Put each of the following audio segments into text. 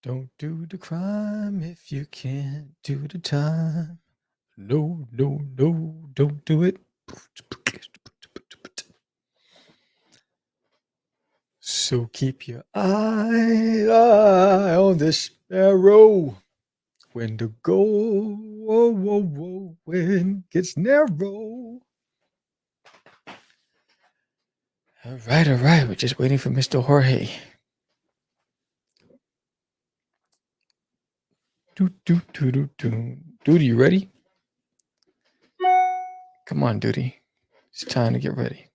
Don't do the crime if you can't do the time. No, no, no, don't do it. So keep your eye on the sparrow when the goal when gets narrow. All right. We're just waiting for Mr. Jorge. Duty, you ready? Come on, Duty. It's time to get ready.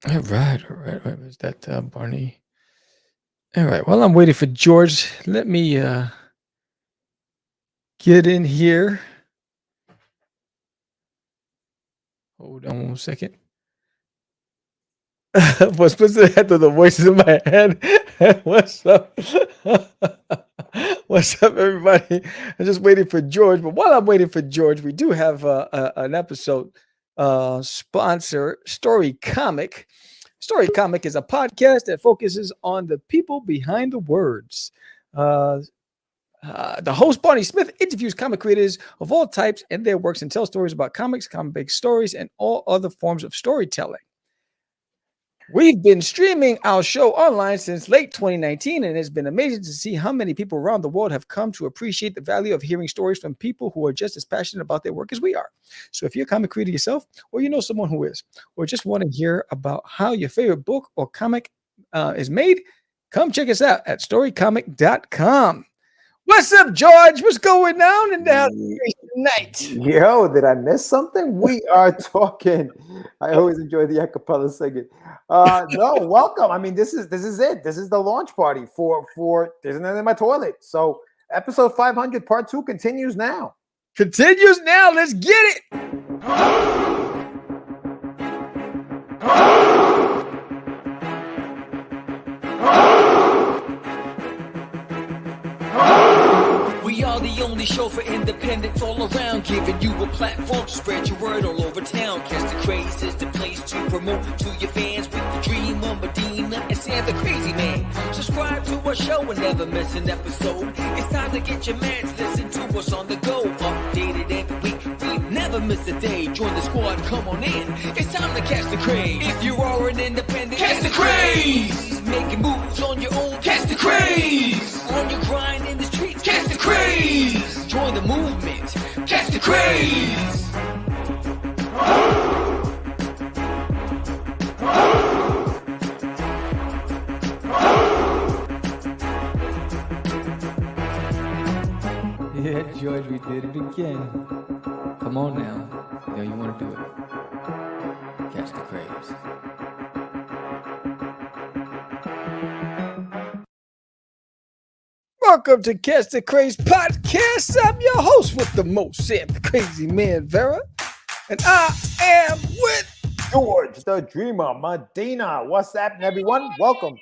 All right. Where's that Barney? All right. While I'm waiting for George, let me get in here. Hold on 1 second. What's that to the voices in my head? What's up? What's up, everybody? I'm just waiting for George. But while I'm waiting for George, we do have an episode sponsor, Story Comic. Story Comic is a podcast that focuses on the people behind the words. The host, Barney Smith, interviews comic creators of all types and their works and tells stories about comics, comic stories, and all other forms of storytelling. We've been streaming our show online since late 2019, and it's been amazing to see how many people around the world have come to appreciate the value of hearing stories from people who are just as passionate about their work as we are. So if you're a comic creator yourself, or you know someone who is, or just want to hear about how your favorite book or comic is made, come check us out at storycomic.com. What's up, George? What's going on in the house tonight? Yo, did I miss something? We are talking. I always enjoy the acapella singing. No, welcome. I mean, this is it. This is the launch party for There's Nothing in My Toilet. So episode 500 part 2 continues now. Continues now. Let's get it. We are the only show for independents all around, giving you a platform to spread your word all over town. Cast the Craze is the place to promote to your fans with the Dreamer, Medina, and Sam the Crazy Man. Subscribe to our show and never miss an episode. It's time to get your mans, listen to us on the go. Updated every week, we never miss a day. Join the squad, come on in. It's time to catch the craze. If you are an independent, catch the craze. Making moves on your own, catch the craze. On your grind in the streets, catch the craze. Join the movement, catch the craze. Yeah, George, we did it again. Come on now. You know you want to do it. Catch the craze. Welcome to Catch the Craze Podcast. I'm your host with the most, Sam the Crazy Man Vera. And I am with George, the Dreamer, Medina. What's happening, everyone? Welcome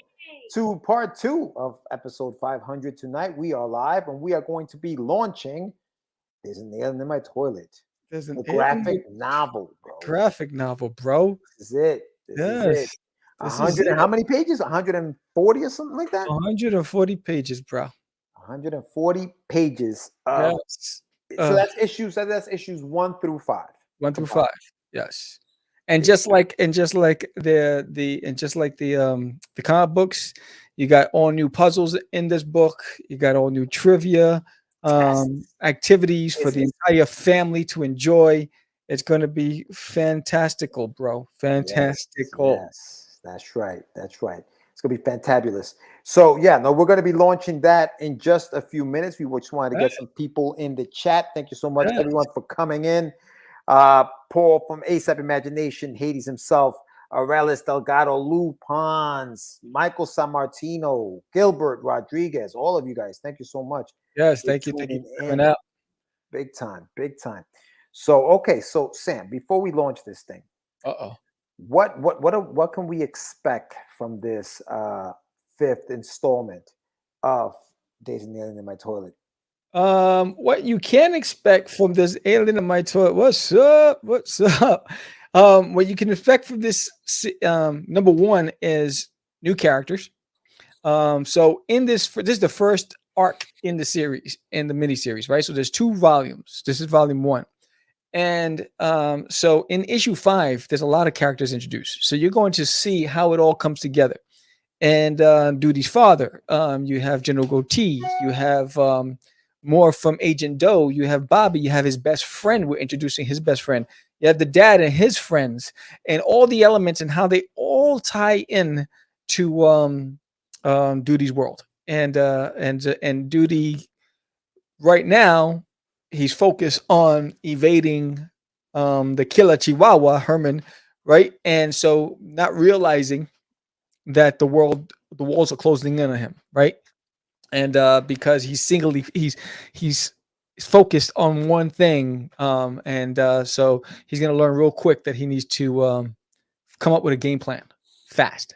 to part 2 of episode 500. Tonight we are live and we are going to be launching There's an Alien in My Toilet. There's a graphic novel, bro. Graphic novel, bro. This is it. This is it. 100 and how many pages? 140 or something like that? 140 pages, bro. 140 pages. Yes. So that's issues 1 through 5. 1 through 5. Yes. And just like the comic books, you got all new puzzles in this book. You got all new trivia, activities for the entire family to enjoy. It's going to be fantastical, bro. Fantastical. Yes, that's right. That's right. It's going to be fantabulous. So, yeah, no, we're going to be launching that in just a few minutes. We just wanted to get some people in the chat. Thank you so much, everyone, for coming in. Paul from ASAP Imagination, Hades himself, Aurelius Delgado, Lou Pons, Michael Sammartino, Gilbert Rodriguez, all of you guys. Thank you so much. Yes, thank you. Thank you for coming out. big time, big time. So okay, so Sam, before we launch this thing, Uh-oh. what can we expect from this fifth installment of Days in the Alien in My Toilet? What you can expect from this alien in my toilet. What's up? What's up? What you can expect from this number one is new characters. So in this is the first arc in the series, in the mini series, right? So there's 2 volumes. This is volume 1. And so in issue 5, there's a lot of characters introduced. So you're going to see how it all comes together. And Duty's father, you have General Goatee, you have more from Agent Doe, you have Bobby, you have his best friend. We're introducing his best friend. You have the dad and his friends, and all the elements and how they all tie in to Duty's world. And Duty right now, he's focused on evading the killer Chihuahua Herman, right? And so not realizing that the walls are closing in on him, right? And because he's focused on one thing, so he's gonna learn real quick that he needs to come up with a game plan fast.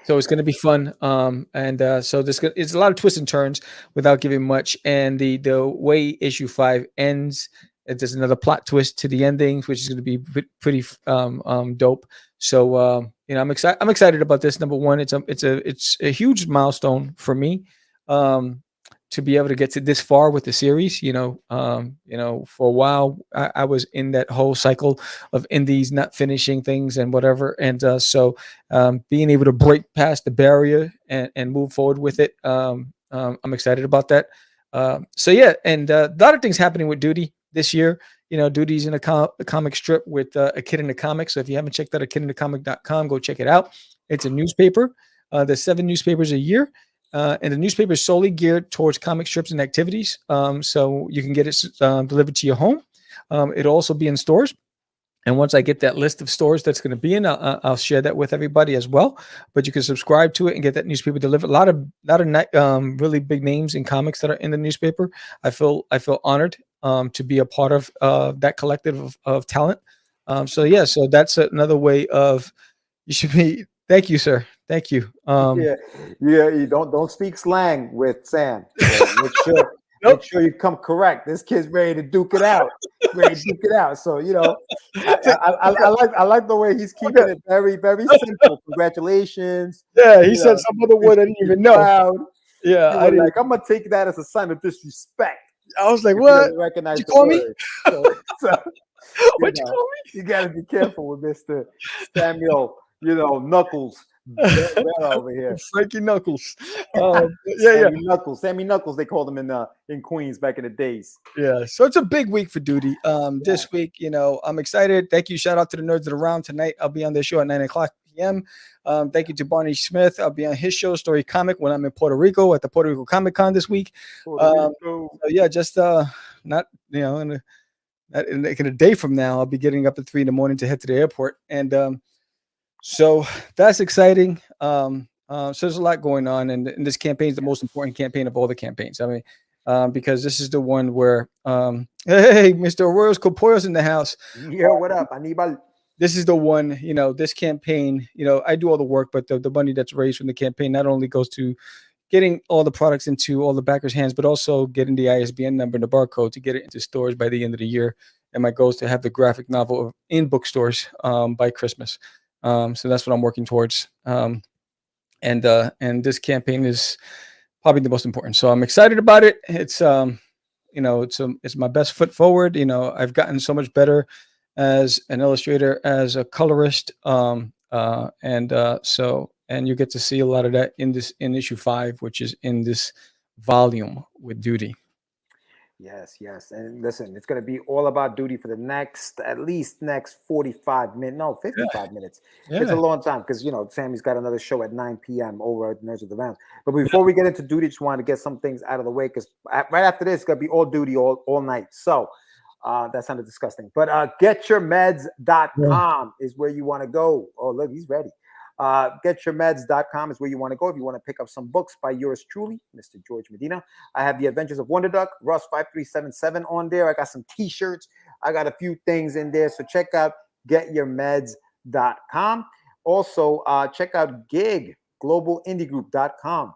So it's going to be fun, so it's a lot of twists and turns without giving much. And the way issue 5 ends, there's another plot twist to the ending, which is going to be pretty dope. So I'm excited about this. Number one, it's a huge milestone for me to be able to get to this far with the series. For a while I was in that whole cycle of indies not finishing things and whatever, and so being able to break past the barrier and move forward with it, I'm excited about that. So yeah, and a lot of things happening with Duty this year. Duty's in a comic strip with A Kid in the Comic. So if you haven't checked out akidinthecomic.com, go check it out. It's a newspaper. There's 7 newspapers a year. And the newspaper is solely geared towards comic strips and activities. So you can get it delivered to your home. It'll also be in stores. And once I get that list of stores that's going to be in, I'll share that with everybody as well. But you can subscribe to it and get that newspaper delivered. A lot of really big names in comics that are in the newspaper. I feel honored to be a part of that collective of talent. So that's another way of you should be. Thank you, sir. Thank you. Yeah. You don't speak slang with Sam. Make sure you come correct. This kid's ready to duke it out. So I like the way he's keeping it very, very simple. Congratulations. Yeah, he said some other word I didn't even know. Proud. Yeah, I'm gonna take that as a sign of disrespect. I was like, what? Recognize you call me? What'd you call me? You gotta be careful with Mr. Samuel. Knuckles. Over here, Frankie Knuckles. Sammy Knuckles. They called him in Queens back in the days. Yeah, so it's a big week for Duty. This week, I'm excited. Thank you. Shout out to the nerds that are around tonight. I'll be on their show at 9:00 p.m. Thank you to Barney Smith. I'll be on his show, Story Comic, when I'm in Puerto Rico at the Puerto Rico Comic Con this week. Just not in a day from now, I'll be getting up at 3 a.m. to head to the airport, and so that's exciting. So there's a lot going on, and this campaign is the most important campaign of all the campaigns. I mean, because this is the one where, hey, Mr. Arroyo's Corporeal's in the house. Yeah, what up, Anibal? This is the one, this campaign, I do all the work, but the money that's raised from the campaign not only goes to getting all the products into all the backers' hands, but also getting the ISBN number and the barcode to get it into stores by the end of the year. And my goal is to have the graphic novel in bookstores by Christmas. So that's what I'm working towards. And this campaign is probably the most important. So I'm excited about it. It's it's my best foot forward. I've gotten so much better as an illustrator, as a colorist. And you get to see a lot of that in issue 5, which is in this volume with Duty. Yes. And listen, it's going to be all about Duty for the at least next 45 minutes. No, 55 minutes. Yeah. It's a long time because, Sammy's got another show at 9 p.m. over at Nerds of the Rounds. But before we get into Duty, just wanted to get some things out of the way because right after this, it's going to be all Duty all night. So that sounded disgusting. But getyourmeds.com is where you want to go. Oh, look, he's ready. Getyourmeds.com is where you want to go if you want to pick up some books by yours truly, Mr. George Medina. I have The Adventures of Wonder Duck, Russ5377 on there. I got some t-shirts. I got a few things in there. So check out getyourmeds.com. Also, check out Gig, globalindiegroup.com.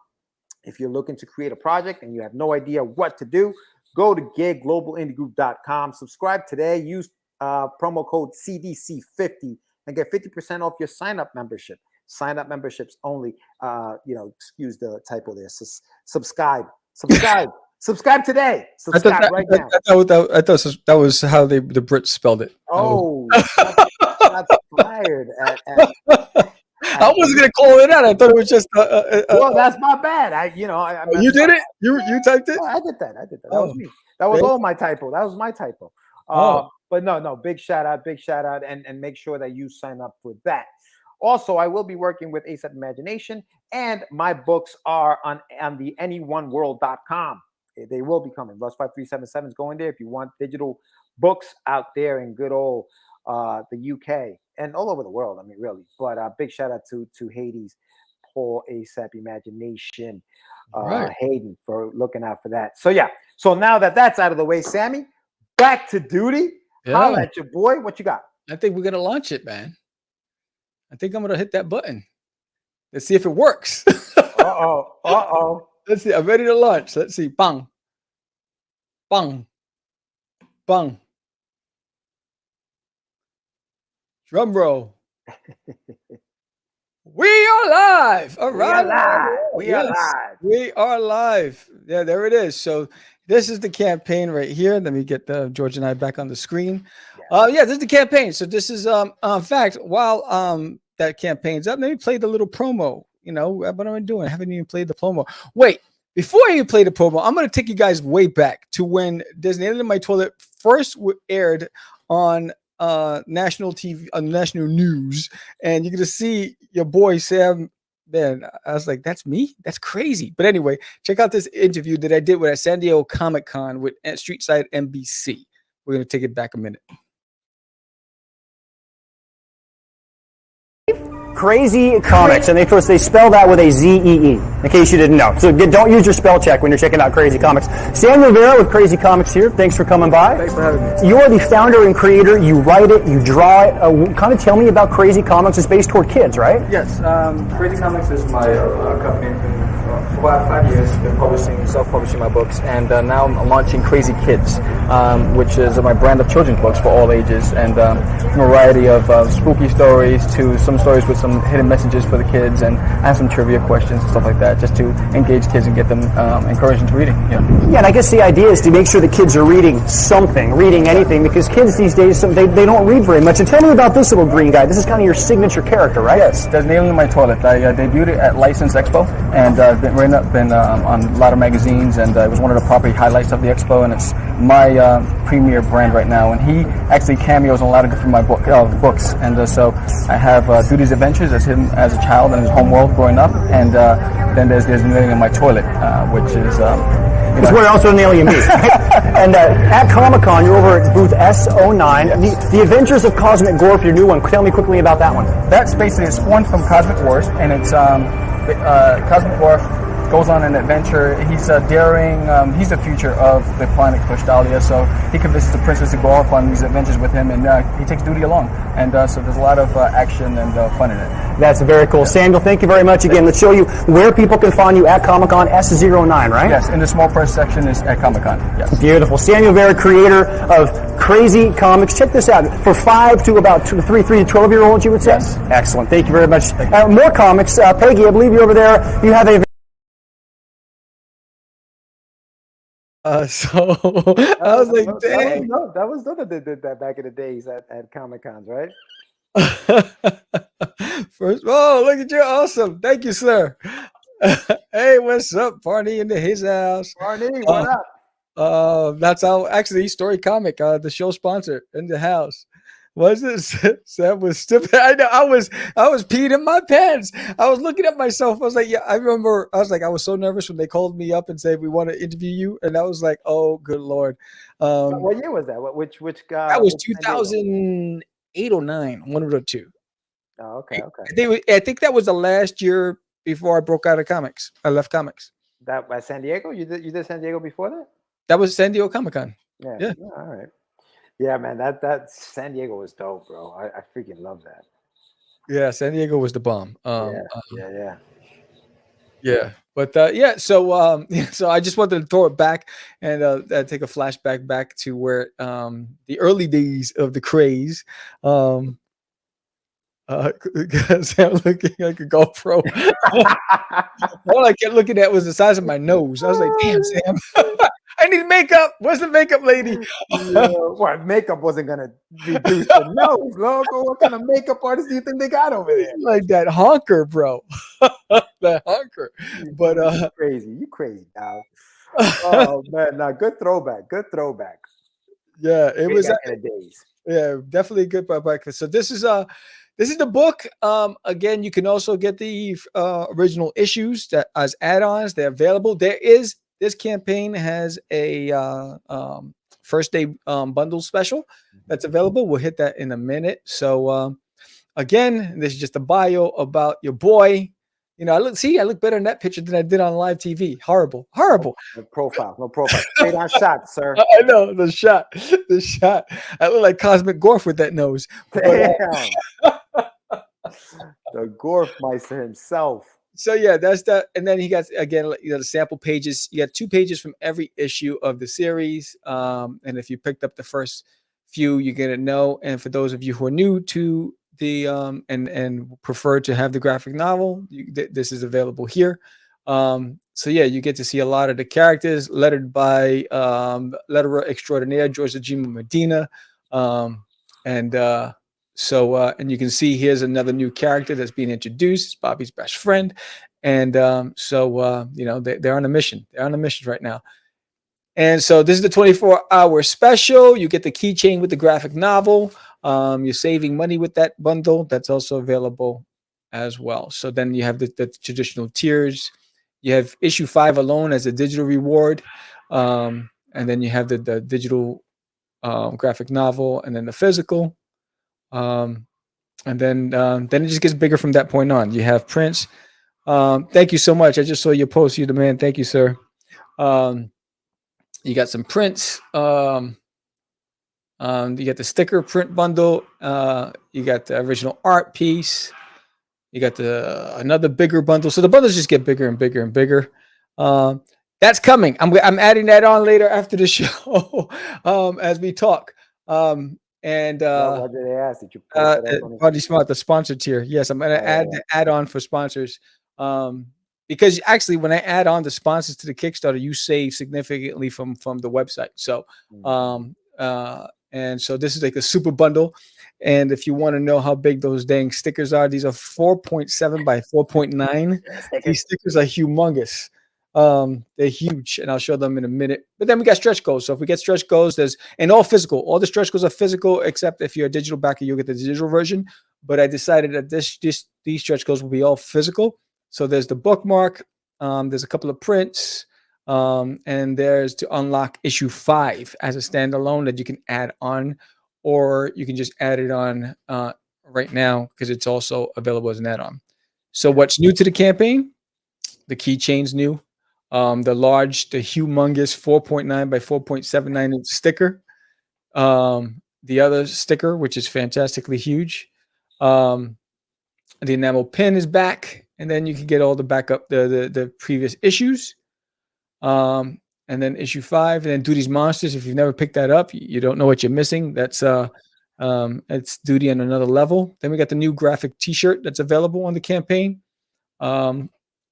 If you're looking to create a project and you have no idea what to do, go to gigglobalindiegroup.com. Subscribe today. Use promo code CDC50 and get 50% off your sign-up membership. Sign-up memberships only. Excuse the typo there. Subscribe today. Subscribe right now. I thought that was how the Brits spelled it. Oh, shots fired at I wasn't gonna call it out. I thought it was just. Well, that's my bad. You did it. You typed it. Oh, I did that. That was me. That was all my typo. That was my typo. But no. Big shout out, and make sure that you sign up for that. Also, I will be working with ASAP Imagination, and my books are on the anyoneworld.com. They will be coming. Russ5377 is going there if you want digital books out there in good old the UK and all over the world. I mean, really. But big shout out to Hades, Paul, ASAP Imagination, Right. Hayden for looking out for that. So yeah. So now that that's out of the way, Sammy, back to duty. Yeah. Holla at your boy. What you got? I think we're gonna launch it, man. I think I'm gonna hit that button. Let's see if it works. Uh-oh. Let's see. I'm ready to launch. Let's see. Bang. Bang. Bang. Drum roll. We are live. All right. We are live. We are live. Yeah, there it is. So this is the campaign right here. Let me get George and I back on the screen. Yeah, this is the campaign. So this is in fact, while that campaign's up, let me play the little promo. You know, what am I doing? I haven't even played the promo. Wait, before I even play the promo, I'm gonna take you guys way back to when There's an Alien in My Toilet first aired on national TV, on national news, and you're gonna see your boy Sam. Man, I was like, that's me? That's crazy. But anyway, check out this interview that I did with at San Diego Comic-Con with Streetside NBC. We're gonna take it back a minute. Crazy Comics, and of course they spell that with a Z-E-E, in case you didn't know. So don't use your spell check when you're checking out Crazy Comics. Samuel Rivera with Crazy Comics here. Thanks for coming by. Thanks for having me. You're the founder and creator. You write it, you draw it. Kind of tell me about Crazy Comics. It's based toward kids, right? Yes, Crazy Comics is my company. For about 5 years, been self-publishing my books, and now I'm launching Crazy Kids, which is my brand of children's books for all ages, and from a variety of spooky stories to some stories with some hidden messages for the kids, and I have some trivia questions and stuff like that, just to engage kids and get them encouraged into reading. Yeah, and I guess the idea is to make sure the kids are reading something, reading anything, because kids these days, they don't read very much. And tell me about this little green guy. This is kind of your signature character, right? Yes, There's an Alien in My Toilet. I debuted it at License Expo, and been on a lot of magazines, and it was one of the property highlights of the expo, and it's my premier brand right now. And he actually cameos in a lot of different books, and so I have Duty's Adventures as him as a child in his home world growing up, and then there's an Alien in My Toilet, which is It's where also an alien meets. And at Comic-Con, you're over at booth S09. The Adventures of Cosmic Gorf, your new one. Tell me quickly about that one. That's basically spawned from Cosmic Wars, and it's Cosmic Gorf goes on an adventure. He's daring. He's the future of the planet Crystallia, so he convinces the princess to go off on these adventures with him, and he takes Duty along. And so there's a lot of action and fun in it. That's very cool. Samuel, thank you very much again. Let's show you where people can find you at Comic-Con S09, right? Yes, in the small press section is at Comic-Con. Yes. Beautiful. Samuel Vera, creator of Crazy Comics. Check this out. For 5 to about 3 to 12-year-olds, you would say? Yes. Excellent. Thank you very much. More comics. Peggy, I believe you're over there. You have a So I was like, dang. That was Donna that did that back in the days at Comic-Cons, right? First, look at you, awesome. Thank you, sir. Hey, what's up? Party into his house. Party, what up? That's how actually Story Comic, the show sponsor in the house. Was this? Sam was stupid. I know. I was peeing in my pants. I was looking at myself. I was like, yeah. I remember. I was like, I was so nervous when they called me up and said we want to interview you, and I was like, oh, good lord. What year was that? Which guy? That was 2008 or 9. One of the two. Oh, okay, okay. I think that was the last year before I broke out of comics. I left comics. That at San Diego? You did San Diego before that? That was San Diego Comic Con. Yeah. Yeah. All right. Yeah, man. That San Diego was dope, bro. I freaking love that. Yeah, San Diego was the bomb. Yeah. Yeah, but yeah. So so I just wanted to throw it back and take a flashback back to where the early days of the craze. Sam looking like a GoPro. All I kept looking at was the size of my nose. I was like, "Damn, Sam, I need makeup. Where's the makeup lady?" What makeup wasn't gonna reduce the nose, loco? What kind of makeup artist do you think they got over there? Like that honker, bro. That honker. But you crazy, dog. Oh man, no, good throwback. Yeah, it was back in the days. Yeah, definitely good breakfast. So this is the book. Again, you can also get the original issues that as add-ons. They're available. This campaign has a first day bundle special that's available. We'll hit that in a minute. So again, this is just a bio about your boy. You know, I look better in that picture than I did on live TV. Horrible. No profile. Straight on shot, sir. I know the shot. I look like Cosmic Gorf with that nose. Damn. The Gorfmeister himself. So yeah, that's that. And then he got again, the sample pages. You got 2 pages from every issue of the series. And if you picked up the first few, you're gonna know. And for those of you who are new to the and prefer to have the graphic novel, this is available here. So yeah, you get to see a lot of the characters lettered by letterer extraordinaire George Jima Medina. And you can see here's another new character that's being introduced. It's Bobby's best friend. And you know, they're on a mission. They're on a mission right now. And so this is the 24-hour special. You get the keychain with the graphic novel. You're saving money with that bundle. That's also available as well. So then you have the traditional tiers. You have issue 5 alone as a digital reward. And then you have the digital graphic novel and then the physical. And then it just gets bigger from that point on. You have prints. Thank you so much. I just saw your post. You're the man. Thank you, sir. You got some prints. You got the sticker print bundle. You got the original art piece. You got another bigger bundle. So the bundles just get bigger and bigger and bigger. That's coming. I'm adding that on later after the show as we talk. And what did they ask? Did you Party Smart, the sponsor tier? Yes, I'm going to add the add-on for sponsors. Because actually, when I add on the sponsors to the Kickstarter, you save significantly from the website. So, and so this is like a super bundle. And if you want to know how big those dang stickers are, these are 4.7 by 4.9. These stickers are humongous. They're huge, and I'll show them in a minute. But then we got stretch goals. So if we get stretch goals, and all physical. All the stretch goals are physical, except if you're a digital backer, you'll get the digital version. But I decided that these stretch goals will be all physical. So there's the bookmark. There's a couple of prints. And there's to unlock issue 5 as a standalone that you can add on, or you can just add it on right now because it's also available as an add-on. So what's new to the campaign? The keychain's new. The humongous 4.9 by 4.79 inch sticker. The other sticker, which is fantastically huge. The enamel pin is back, and then you can get all the backup, the previous issues. And then issue 5, and then Duty's Monsters. If you've never picked that up, you don't know what you're missing. That's it's Duty on another level. Then we got the new graphic T-shirt that's available on the campaign.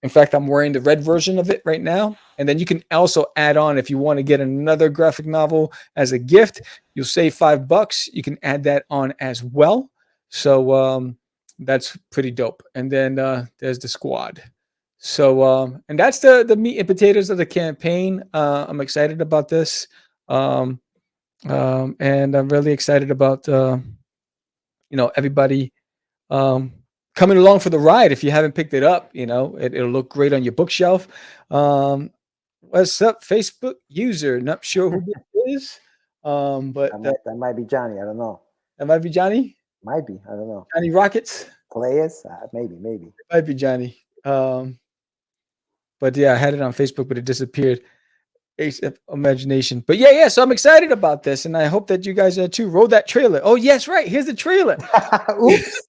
In fact, I'm wearing the red version of it right now. And then you can also add on if you want to get another graphic novel as a gift. You'll save $5. You can add that on as well. So that's pretty dope. And then there's the squad. So and that's the meat and potatoes of the campaign. I'm excited about this. And I'm really excited about everybody coming along for the ride. If you haven't picked it up, it'll look great on your bookshelf. What's up, Facebook user? Not sure who this is. But that might be Johnny. I don't know. That might be Johnny. Might be. I don't know. Johnny Rockets. Players? Maybe. Might be Johnny. But yeah, I had it on Facebook, but it disappeared. ASAP Imagination. But yeah. So I'm excited about this, and I hope that you guys are too. Roll that trailer. Oh yes, right. Here's the trailer. Oops.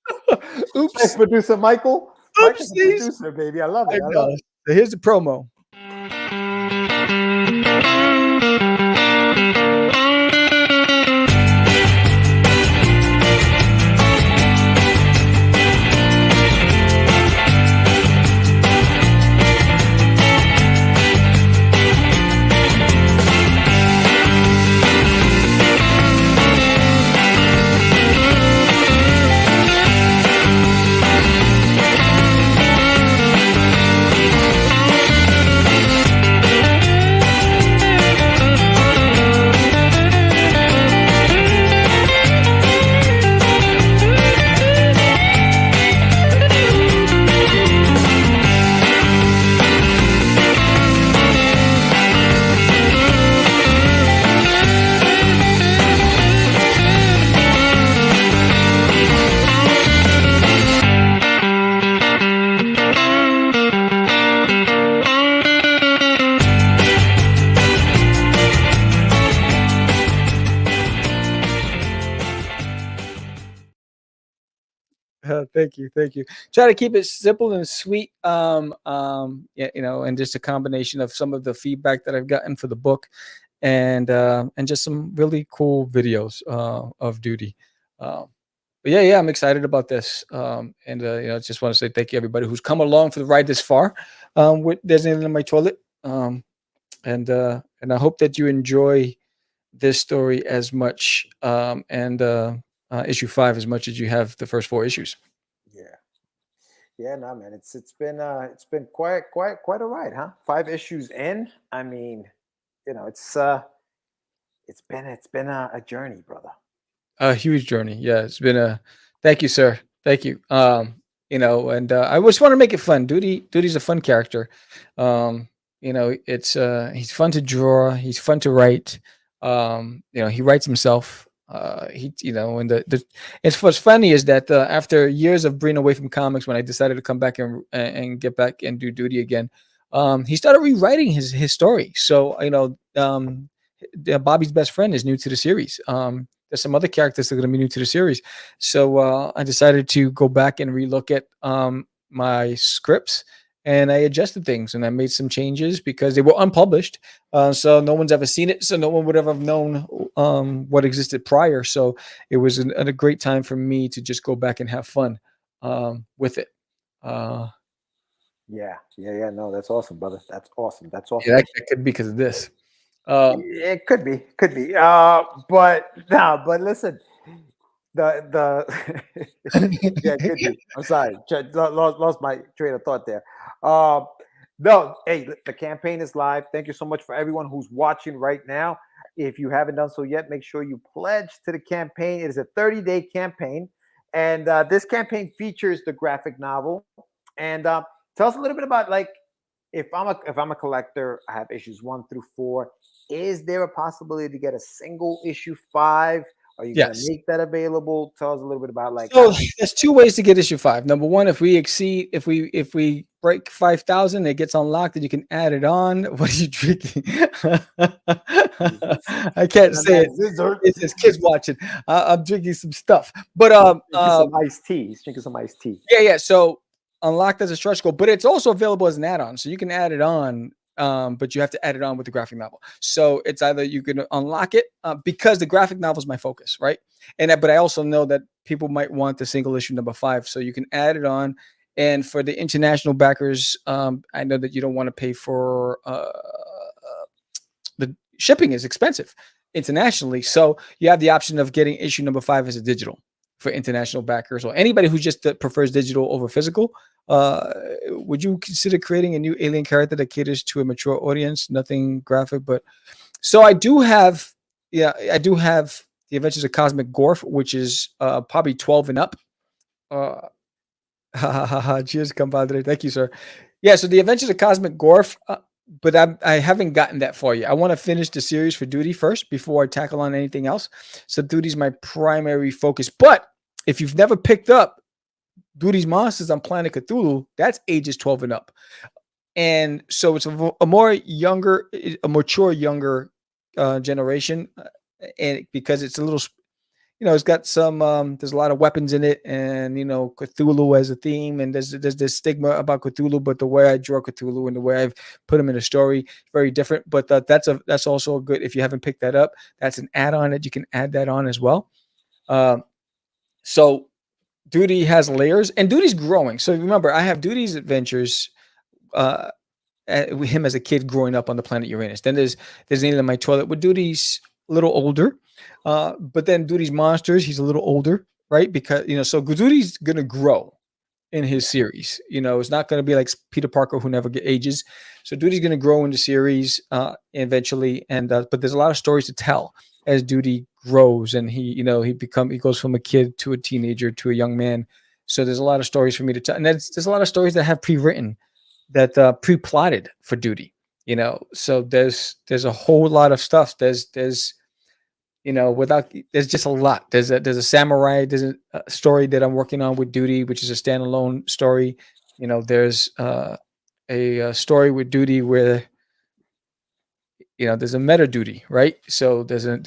Oops. Thanks, producer Michael. Michael's the Oopsies. producer, baby. I love I it. I love know. it. So here's the promo. Thank you. Try to keep it simple and sweet. Yeah, and just a combination of some of the feedback that I've gotten for the book, and just some really cool videos of duty. But yeah, I'm excited about this. And just want to say thank you everybody who's come along for the ride this far. With There's anything in my toilet. And I hope that you enjoy this story as much, and issue 5 as much as you have the first 4 issues. Yeah, no, man. It's been quite a ride, huh? 5 issues in. I mean, it's been a journey, brother. A huge journey. Yeah, it's been thank you, sir. Thank you. And I just want to make it fun. Duty's a fun character. It's he's fun to draw, he's fun to write. He writes himself. What's funny is that after years of being away from comics, when I decided to come back and get back and do duty again, he started rewriting his story. So Bobby's best friend is new to the series. There's some other characters that are going to be new to the series. So I decided to go back and relook at my scripts, and I adjusted things and I made some changes because they were unpublished. So no one's ever seen it. So no one would ever have known what existed prior. So it was a great time for me to just go back and have fun with it. Yeah. No, that's awesome, brother. That's awesome. Yeah, that could be because of this. It could be. But listen, the yeah, could be. I'm sorry, lost my train of thought there. No, hey, the campaign is live. Thank you so much for everyone who's watching right now. If you haven't done so yet, make sure you pledge to the campaign. It is a 30-day campaign, and this campaign features the graphic novel. And tell us a little bit about, like, if I'm a collector, I have issues 1 through 4. Is there a possibility to get a single issue 5? Are you going to make that available? Tell us a little bit about, like. So there's 2 ways to get issue 5. Number 1, if we break 5,000, it gets unlocked, and you can add it on. What are you drinking? I can't say it. It's his kids watching. I'm drinking some stuff, but some iced tea. He's drinking some iced tea. Yeah. So unlocked as a stretch goal, but it's also available as an add-on, so you can add it on. But you have to add it on with the graphic novel. So it's either you can unlock it because the graphic novel is my focus, right? But I also know that people might want the single issue number 5, so you can add it on. And for the international backers, I know that you don't want to pay for the shipping is expensive internationally, so you have the option of getting issue number 5 as a digital for international backers, or anybody who just prefers digital over physical. Would you consider creating a new alien character that caters to a mature audience? Nothing graphic, but so I do have the Adventures of Cosmic Gorf, which is probably 12 and up. Cheers, compadre. Thank you, sir. Yeah, so the Adventures of Cosmic Gorf, but I haven't gotten that far yet. I want to finish the series for Duty first before I tackle on anything else. So Duty's my primary focus. But if you've never picked up Duty's Monsters on Planet Cthulhu, that's ages 12 and up. And so it's a more younger, a mature younger generation, and because it's a little, it's got some, there's a lot of weapons in it, and Cthulhu as a theme, and there's this stigma about Cthulhu, but the way I draw Cthulhu and the way I've put him in a story, very different. But that's also a good, if you haven't picked that up, that's an add-on that you can add that on as well. So Duty has layers, and Duty's growing. So remember, I have Duty's adventures, with him as a kid growing up on the planet Uranus. Then there's Needle in My Toilet with Duty's a little older, but then Duty's Monsters, he's a little older, right? Because so Duty's gonna grow in his series. It's not gonna be like Peter Parker who never ages. So Duty's gonna grow in the series eventually, and but there's a lot of stories to tell as Duty grows, and he goes from a kid to a teenager to a young man. So there's a lot of stories for me to tell, and there's a lot of stories that have pre-written, that pre-plotted for Duty. So there's a whole lot of stuff. There's just a lot. There's a samurai. There's a story that I'm working on with Duty, which is a standalone story. There's a story with Duty where there's a meta Duty, right? So there's an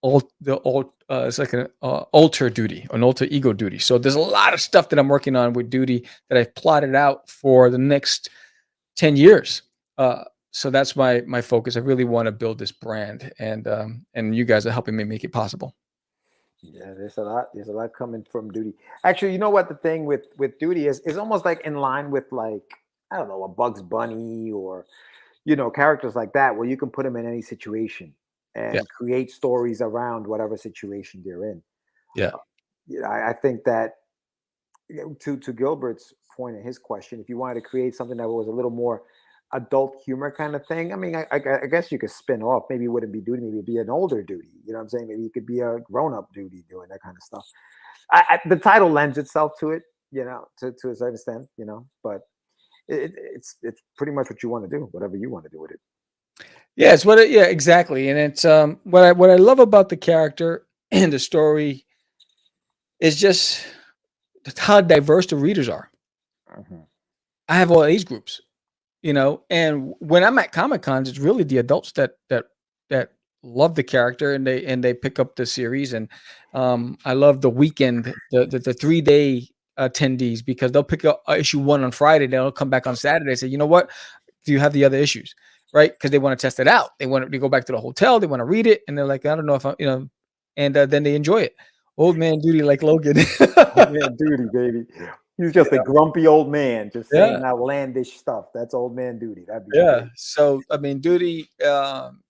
it's like an alter Duty, an alter ego Duty. So there's a lot of stuff that I'm working on with Duty that I've plotted out for the next 10 years. So that's my focus. I really want to build this brand, and you guys are helping me make it possible. Yeah, there's a lot coming from Duty. Actually, you know what the thing with Duty is almost like in line with, like, I don't know, a Bugs Bunny or characters like that, where you can put them in any situation and create stories around whatever situation they're in. Yeah. I think that, to Gilbert's point in his question, if you wanted to create something that was a little more adult humor kind of thing, I mean, I guess you could spin off. Maybe it wouldn't be Duty, maybe it'd be an older Duty. You know what I'm saying? Maybe it could be a grown-up Duty doing that kind of stuff. The title lends itself to it, to a certain extent, but it's pretty much what you want to do, whatever you want to do with it. Yeah, exactly. And it's what I love about the character and the story is just how diverse the readers are. Mm-hmm. I have all age groups, and when I'm at Comic Cons, it's really the adults that love the character, and they pick up the series. And I love the weekend, the 3-day attendees, because they'll pick up issue 1 on Friday, they'll come back on Saturday and say, you know what, do you have the other issues? Right? Because they want to test it out. They want to go back to the hotel. They want to read it, and they're like, I don't know if and then they enjoy it. Old man Duty, like Logan. Old man Duty, baby. He's just a grumpy old man, just saying outlandish stuff. That's old man Duty. That'd be great. So I mean, Duty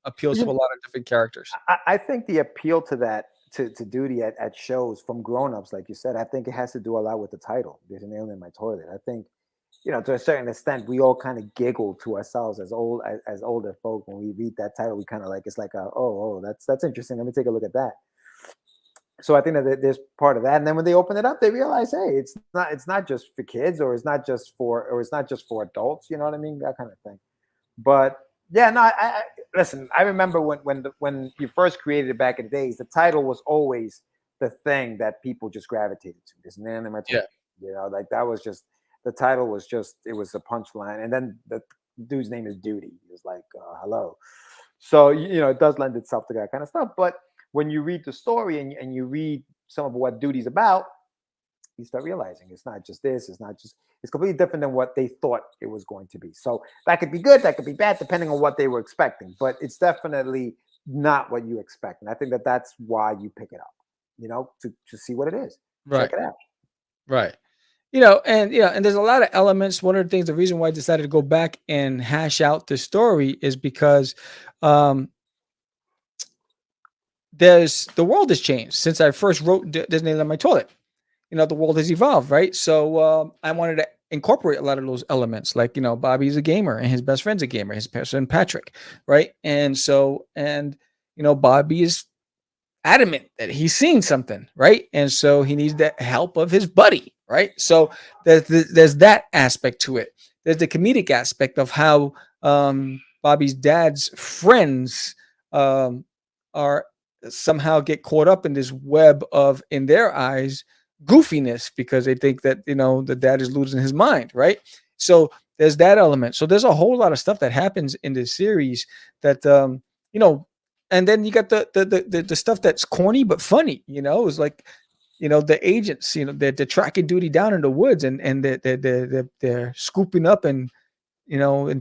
appeals to a lot of different characters. I think the appeal to that to Duty at shows from grown-ups, like you said, I think it has to do a lot with the title. There's an alien in my toilet. I think, to a certain extent, we all kind of giggle to ourselves as older folk when we read that title. We kind of like, it's like, that's interesting. Let me take a look at that. So I think that there's part of that. And then when they open it up, they realize, hey, it's not just for kids, or it's not just for adults. You know what I mean? That kind of thing. But yeah, no, I listen. I remember when you first created it back in the days, the title was always the thing that people just gravitated to. This man in my toilet. Like that was just. The title was just, it was a punchline. And then the dude's name is Duty. He was like, hello. So, it does lend itself to that kind of stuff. But when you read the story and you read some of what Duty's about, you start realizing it's not just this. It's completely different than what they thought it was going to be. So that could be good. That could be bad, depending on what they were expecting. But it's definitely not what you expect. And I think that that's why you pick it up, to see what it is. Right. Check it out. Right. And there's a lot of elements. One of the things, the reason why I decided to go back and hash out the story is because the world has changed since I first wrote Disneyland in My Toilet. The world has evolved, right? So I wanted to incorporate a lot of those elements, like Bobby's a gamer and his best friend's a gamer, his best friend Patrick, right? And so Bobby is adamant that he's seen something, right? And so he needs the help of his buddy, right? So there's that aspect to it. There's the comedic aspect of how Bobby's dad's friends are somehow get caught up in this web of, in their eyes, goofiness because they think that the dad is losing his mind, right? So there's that element. So there's a whole lot of stuff that happens in this series that you know, and then you got the stuff that's corny but funny. It's like the agents, they're tracking Duty down in the woods and they're scooping up and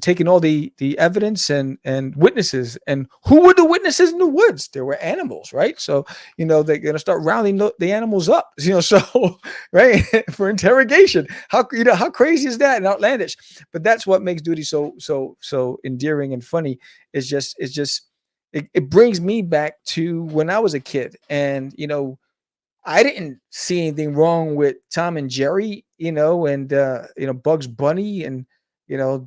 taking all the evidence and witnesses. And who were the witnesses in the woods? There were animals, right? So they're gonna start rounding the animals up, so right for interrogation. How crazy is that and outlandish? But that's what makes Duty so endearing and funny. It brings me back to when I was a kid, and I didn't see anything wrong with Tom and Jerry, and Bugs Bunny and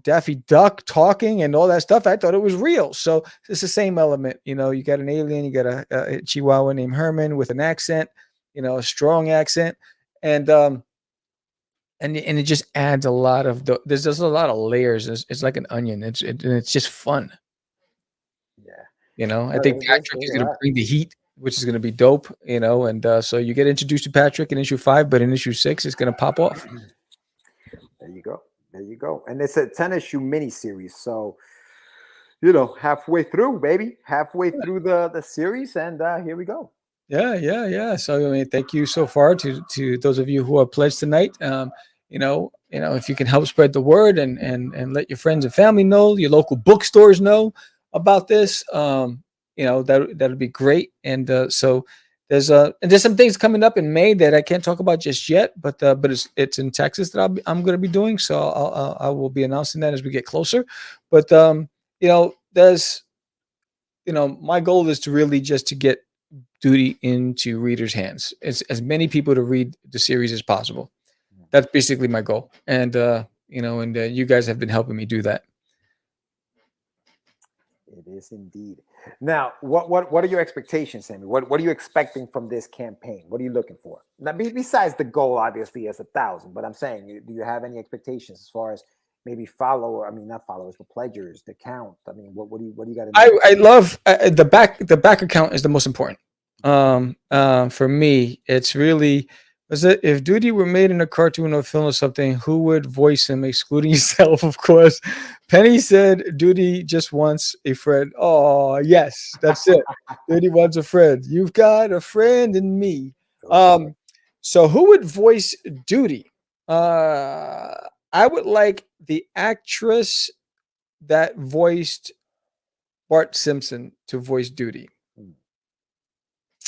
Daffy Duck talking and all that stuff. I thought it was real. So it's the same element. You got an alien, you got a Chihuahua named Herman with an accent, a strong accent, and it just adds a lot of there's just a lot of layers. It's like an onion. It's just fun. Yeah. I think Patrick is going to bring the heat, which is going to be dope, and so you get introduced to Patrick in issue 5, but in issue 6, it's going to pop off. There you go. There you go. And it's a 10-issue miniseries. So, halfway through, baby. Halfway through the series. And here we go. Yeah. So, thank you so far to those of you who are pledged tonight. If you can help spread the word and let your friends and family know, your local bookstores know about this, that'd be great. And so there's some things coming up in May that I can't talk about just yet, but it's in Texas that I'm going to be doing. So I will be announcing that as we get closer. But there's my goal is to really just to get Duty into readers' hands, as many people to read the series as possible. That's basically my goal, and you guys have been helping me do that. It is indeed. Now, what are your expectations, Sammy? What are you expecting from this campaign? What are you looking for? Now, besides the goal, obviously, is 1,000. But I'm saying, do you have any expectations as far as maybe not followers, but pledgers, the count? I mean, what do you got? I love the back account is the most important. For me, it's really. If Duty were made in a cartoon or film or something, who would voice him, excluding yourself, of course? Penny said Duty just wants a friend. Oh, yes, that's it. Duty wants a friend. You've got a friend in me. So who would voice Duty? I would like the actress that voiced Bart Simpson to voice Duty.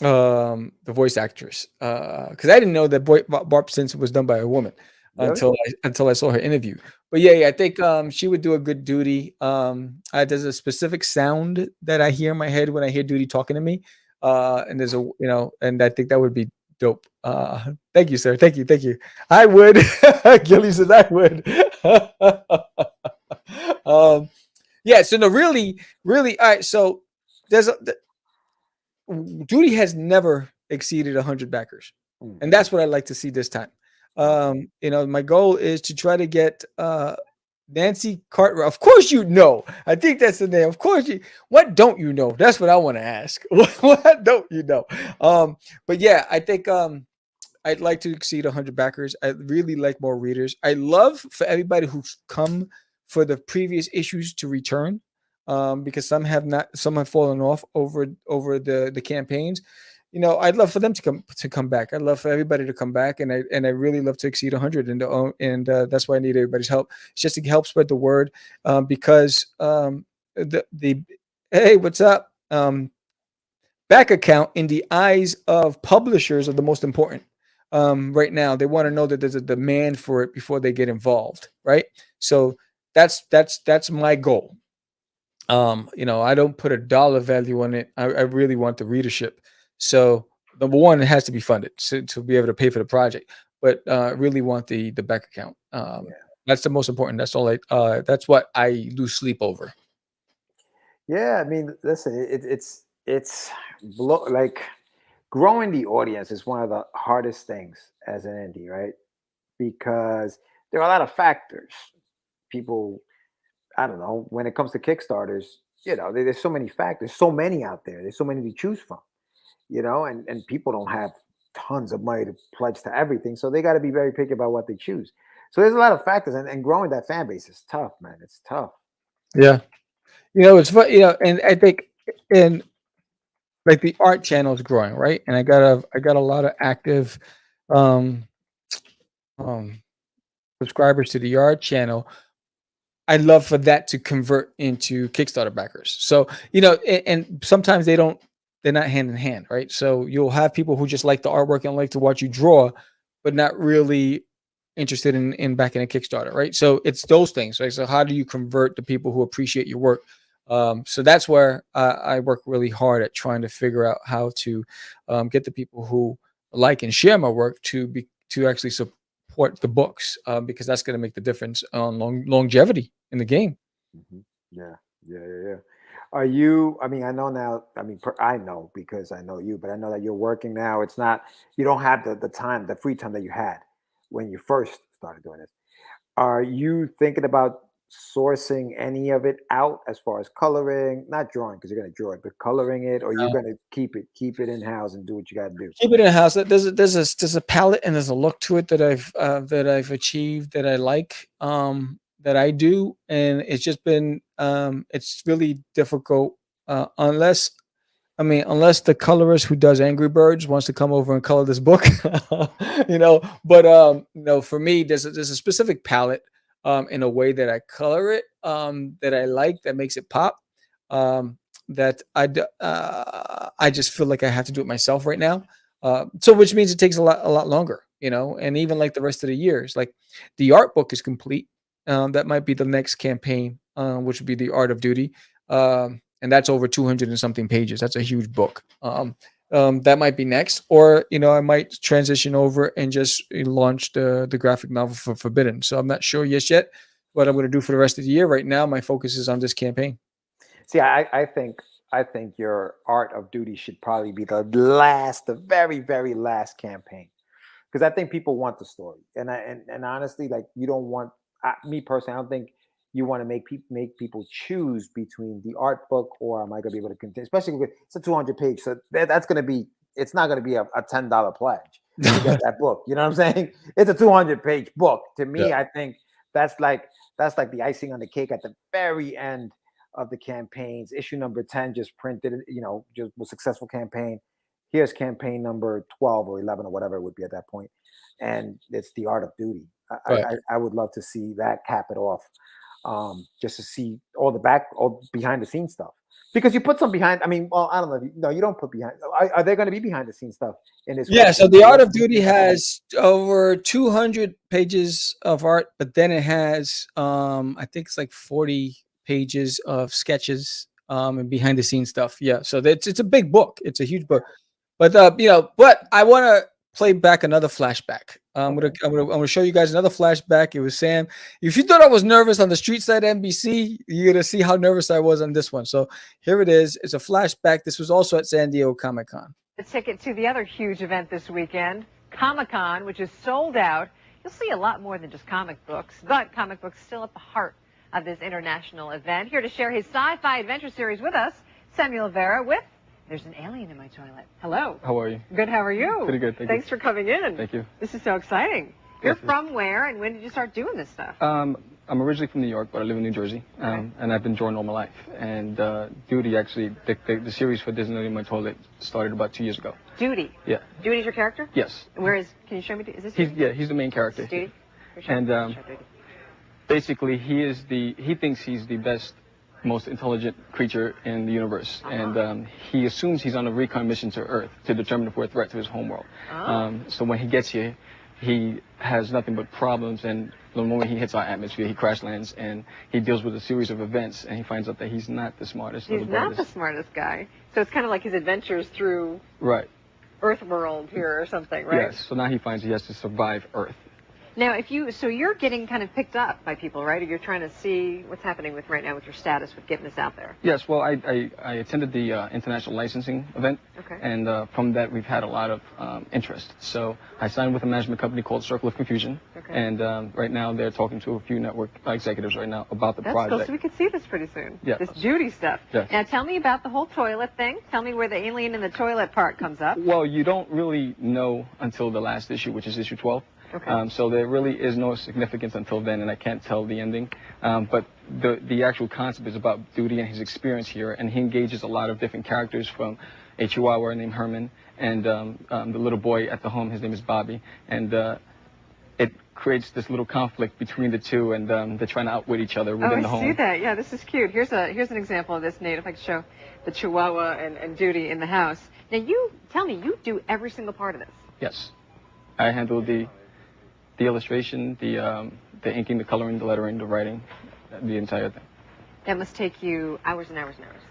The voice actress, because I didn't know that Bart Simpson was done by a woman until I saw her interview. But yeah, I think she would do a good Duty. There's a specific sound that I hear in my head when I hear Duty talking to me, and there's and I think that would be dope. Thank you, sir. Thank you. I would. Gilly said I would. Yeah. So no, really. All right. So there's Duty has never exceeded 100 backers, and that's what I'd like to see this time. My goal is to try to get Nancy Cartwright. Of course, I think that's the name. Of course, what don't you know? That's what I want to ask. What don't you know? But yeah, I think I'd like to exceed 100 backers. I really like more readers. I love for everybody who's come for the previous issues to return. Because some have fallen off over the campaigns. I'd love for them to come back. I'd love for everybody to come back, and I really love to exceed 100, and that's why I need everybody's help. It's just to help spread the word, because hey, what's up? Back account in the eyes of publishers are the most important. Right now, they want to know that there's a demand for it before they get involved, right? So that's my goal. I don't put a dollar value on it. I really want the readership. So number one, it has to be funded to be able to pay for the project. But I really want the back account. That's the most important. That's all. That's what I lose sleep over. Yeah, I mean, listen, it's like growing the audience is one of the hardest things as an indie, right? Because there are a lot of factors. People. I don't know, when it comes to Kickstarters, there's so many factors, so many out there. There's so many to choose from, and people don't have tons of money to pledge to everything. So they got to be very picky about what they choose. So there's a lot of factors, and growing that fan base is tough, man. It's tough. Yeah. It's fun, and I think in like the art channel is growing, right? And I got a lot of active um subscribers to the art channel. I'd love for that to convert into Kickstarter backers. So, and sometimes they're not hand in hand, right? So you'll have people who just like the artwork and like to watch you draw, but not really interested in backing a Kickstarter, right? So it's those things, right? So how do you convert the people who appreciate your work? So that's where I work really hard at trying to figure out how to get the people who like and share my work to actually support the books, because that's going to make the difference on longevity in the game. Yeah. Are you? I mean, I know now. I mean, I know because I know you, but I know that you're working now. It's not. You don't have the time, the free time that you had when you first started doing this. Are you thinking about sourcing any of it out as far as coloring, not drawing because you're going to draw it, but coloring it, or you're going to keep it in house and do what you got to do? Keep it in house. There's a palette and there's a look to it that I've achieved that I like, that I do, and it's just been it's really difficult unless the colorist who does Angry Birds wants to come over and color this book, But for me, there's a specific palette in a way that I color it, that I like, that makes it pop. That I just feel like I have to do it myself right now. So which means it takes a lot longer, and even like the rest of the years, like the art book is complete. That might be the next campaign, which would be the Art of Duty. And that's over 200 and something pages. That's a huge book. That might be next, or I might transition over and just launch the graphic novel for Forbidden. So I'm not sure yet what I'm going to do for the rest of the year. Right now, my focus is on this campaign. See, I think your Art of Duty should probably be the very, very last campaign, because I think people want the story, and honestly, like, you don't want me personally. I don't think you want to make people choose between the art book or am I going to be able to continue, especially if it's a 200 page. So that's going to be, it's not going to be a $10 pledge to get that book. You know what I'm saying? It's a 200 page book. To me, yeah. I think that's like the icing on the cake at the very end of the campaigns. Issue number 10 just printed, just a successful campaign. Here's campaign number 12 or 11 or whatever it would be at that point. And it's the Art of Duty. I would love to see that cap it off. Just to see all behind the scenes stuff, because you put some behind. I mean, well, I don't know. You don't put behind. Are there going to be behind the scenes stuff in this? Yeah. So the Art of Duty has over 200 pages of art, but then it has, I think it's like 40 pages of sketches, and behind the scenes stuff. Yeah. So it's a big book. It's a huge book, but but I want to play back another flashback. I'm gonna show you guys another flashback. It was Sam. If you thought I was nervous on the street side NBC, you're gonna see how nervous I was on this one. So here it is. It's a flashback. This was also at San Diego Comic-Con. The ticket to the other huge event this weekend, Comic-Con, which is sold out. You'll see a lot more than just comic books, but comic books still at the heart of this international event. Here to share his sci-fi adventure series with us, Samuel Vera with There's an Alien in My Toilet. Hello. How are you? Good, how are you? Pretty good, thank you. Thanks for coming in. Thank you. This is so exciting. You're from where, and when did you start doing this stuff? I'm originally from New York, but I live in New Jersey, and I've been drawing all my life. And Duty, actually, the series for There's an Alien in My Toilet started about 2 years ago. Duty? Yeah. Duty's your character? Yes. And where is, can you show me, is this he's the main character. Is this Duty? And basically, he thinks he's the best, most intelligent creature in the universe, and he assumes he's on a recon mission to Earth to determine if we're a threat to his homeworld. So when he gets here, he has nothing but problems, and the moment he hits our atmosphere, he crash lands, and he deals with a series of events, and he finds out that he's not the smartest. He's not the smartest guy. So it's kind of like his adventures through Earth world here or something, right? Yes. So now he finds he has to survive Earth. Now, so you're getting kind of picked up by people, right? Or you're trying to see what's happening with right now with your status with getting this out there. Yes, well, I attended the international licensing event, Okay. and from that we've had a lot of interest. So I signed with a management company called Circle of Confusion, Okay. and right now they're talking to a few network executives right now about the That's cool. project. So we could see this pretty soon. Yeah. This Judy stuff. Yes. Now, tell me about the whole toilet thing. Tell me where the alien in the toilet part comes up. Well, you don't really know until the last issue, which is issue 12. Okay. So there really is no significance until then, and I can't tell the ending. But the actual concept is about Duty and his experience here, and he engages a lot of different characters, from a Chihuahua named Herman, and the little boy at the home, his name is Bobby, and it creates this little conflict between the two, and they're trying to outwit each other within the I home. see that. Yeah, this is cute. Here's an example of this, Nate. If I could show the Chihuahua and Duty in the house. Now, you tell me, you do every single part of this. Yes, I handle the illustration, the inking, the coloring, the lettering, the writing, the entire thing. That must take you hours and hours and hours.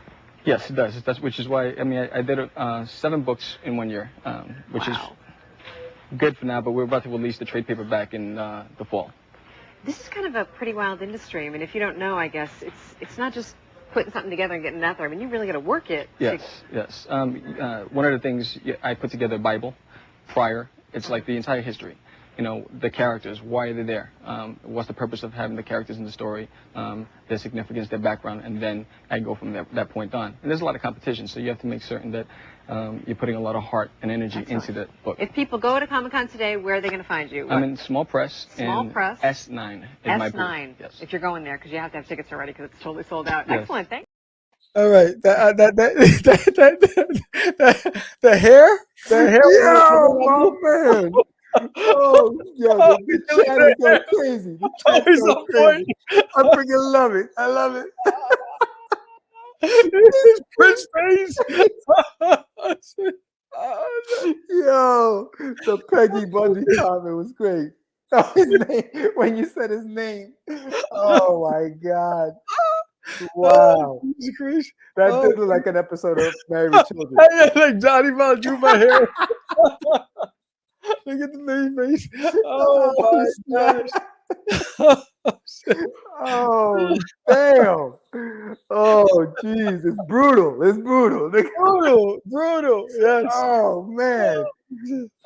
Yes, it does. That's which is why I did 7 books in 1 year, which is good for now. But we're about to release the trade paperback in the fall. This is kind of a pretty wild industry. I mean, if you don't know, I guess it's not just putting something together and getting it out there. I mean, you really got to work it. Yes, yes. One of the things I put together a Bible prior. It's like the entire history. You know, the characters, why are they there? What's the purpose of having the characters in the story, their significance, their background, and then I go from that point on. And there's a lot of competition, so you have to make certain that you're putting a lot of heart and energy into that book. If people go to Comic-Con today, where are they going to find you? I'm in Small Press. Small and Press? S9 is my booth. S9. Yes. If you're going there, because you have to have tickets already, because it's totally sold out. Yes. Excellent. Thank All right, the hair, Yo, my man. Oh, yo, the chat is so crazy. The chat is so crazy. I freaking love it. I love it. This is Prince face. Yo, the Peggy Bundy comment was great. Oh, his name, when you said his name. Oh my God. Wow. That did look like an episode of Married with Children. Like Johnny Ball drew my hair. Look at the baby face. Oh my gosh. Oh, damn. Oh, jeez. It's brutal. It's brutal. Brutal. Yes. Oh, man.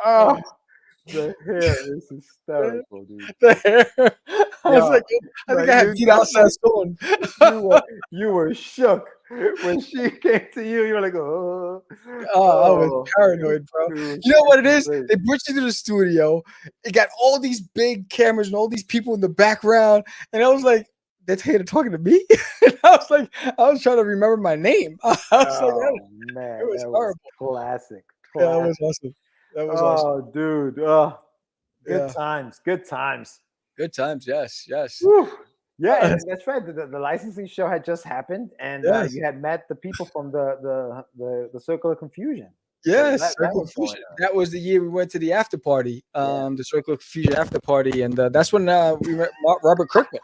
Oh, the hair is hysterical, dude. The hair. I was like, I think I had Pete outside stone. You were shook when she came to you. You were like, oh. I was paranoid, bro. You know what it is? They brought you to the studio. It got all these big cameras and all these people in the background. And I was like, that's Hater talking to me? And I was trying to remember my name. I was like, man, it was that horrible. was classic. Yeah, that was awesome. That was awesome. Oh, dude. Oh, good Yeah. times. Good times. Good times. Yes. Whew. Yeah, and that's right. The licensing show had just happened, and Yes. you had met the people from the Circle of Confusion. Yes, that Circle of was going Confusion. on. That was the year we went to the after party, the Circle of Confusion after party, and that's when we met Robert Kirkman.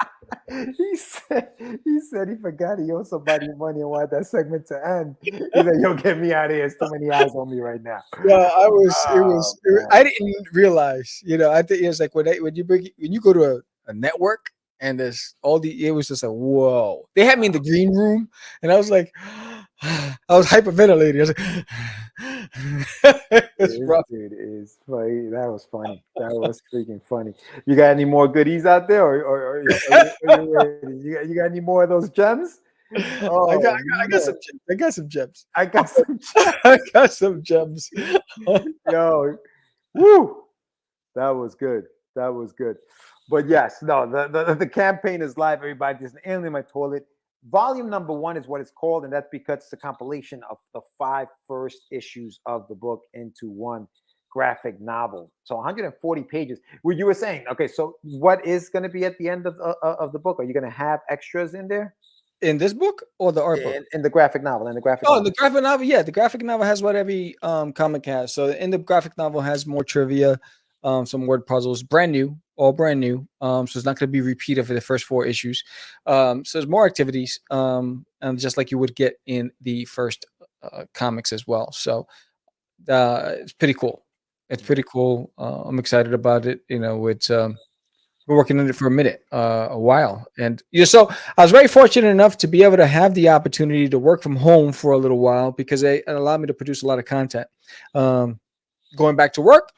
He said he forgot he owed somebody money and wanted that segment to end. He said, "Yo, get me out of here. There's too many eyes on me right now." Yeah, I was. man. I didn't realize. I think it was like when you go to a network and there's it was just like, whoa. They had me in the green room, and I was like, I was hyperventilating. I was like, it's rough. Dude is funny. That was funny. That was freaking funny. You got any more goodies out there, or are you ready? You got any more of those gems? Oh, I got some gems. I got some gems. I got some gems. I got some gems. Yo, woo! That was good. That was good. But yes, no, the campaign is live. Everybody, there's an alien in my toilet. Volume number 1 is what it's called, and that's because it's a compilation of the 5 first issues of the book into one graphic novel. So 140 pages. What you were saying, okay, so what is going to be at the end of the book? Are you going to have extras in there? In this book or the art book? In the graphic novel. In the graphic Oh, novel. the graphic novel. Yeah, the graphic novel has what every comic has. So in the graphic novel has more trivia, some word puzzles, brand new. So it's not going to be repeated for the first 4 issues. So there's more activities, and just like you would get in the first comics as well. So it's pretty cool. It's pretty cool. I'm excited about it. It's been working on it for a while, and so I was very fortunate enough to be able to have the opportunity to work from home for a little while because it allowed me to produce a lot of content. Going back to work,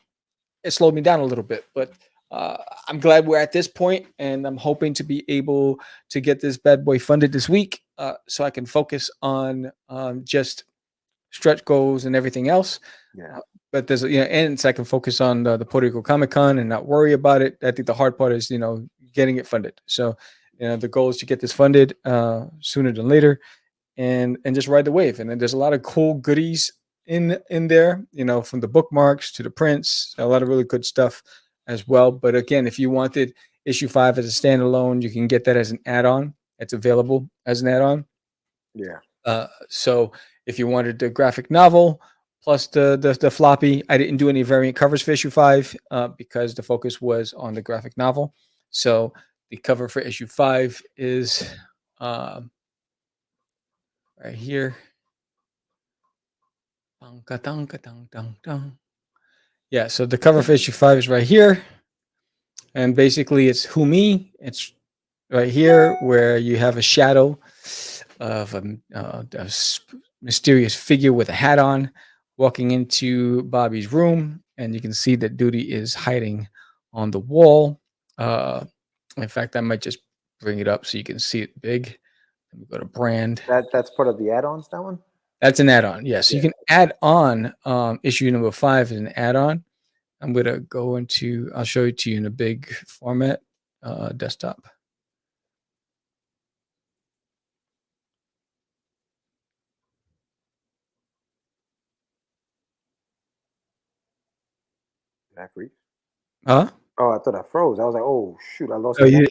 it slowed me down a little bit, but I'm glad we're at this point, and I'm hoping to be able to get this bad boy funded this week, so I can focus on just stretch goals and everything else. Yeah. But there's and so I can focus on the Puerto Rico Comic Con and not worry about it. I think the hard part is getting it funded. So the goal is to get this funded sooner than later, and just ride the wave. And then there's a lot of cool goodies in there, from the bookmarks to the prints, a lot of really good stuff as well. But again, if you wanted issue 5 as a standalone, you can get that as an add-on. It's available as an add-on. Yeah. So if you wanted the graphic novel plus the floppy, I didn't do any variant covers for issue 5 because the focus was on the graphic novel. So the cover for issue 5 is right here. Yeah, so the cover for issue 5 is right here. And basically it's Who Me. It's right here where you have a shadow of a mysterious figure with a hat on walking into Bobby's room, and you can see that Duty is hiding on the wall. In fact, I might just bring it up so you can see it big. Let me go to brand. That's part of the add-ons, that one? That's an add-on. Yes, you can add on issue number 5 as an add-on. I'm gonna go into. I'll show it to you in a big format, desktop. Did I freeze? Huh? Oh, I thought I froze. I was like, oh shoot, I lost. Oh, you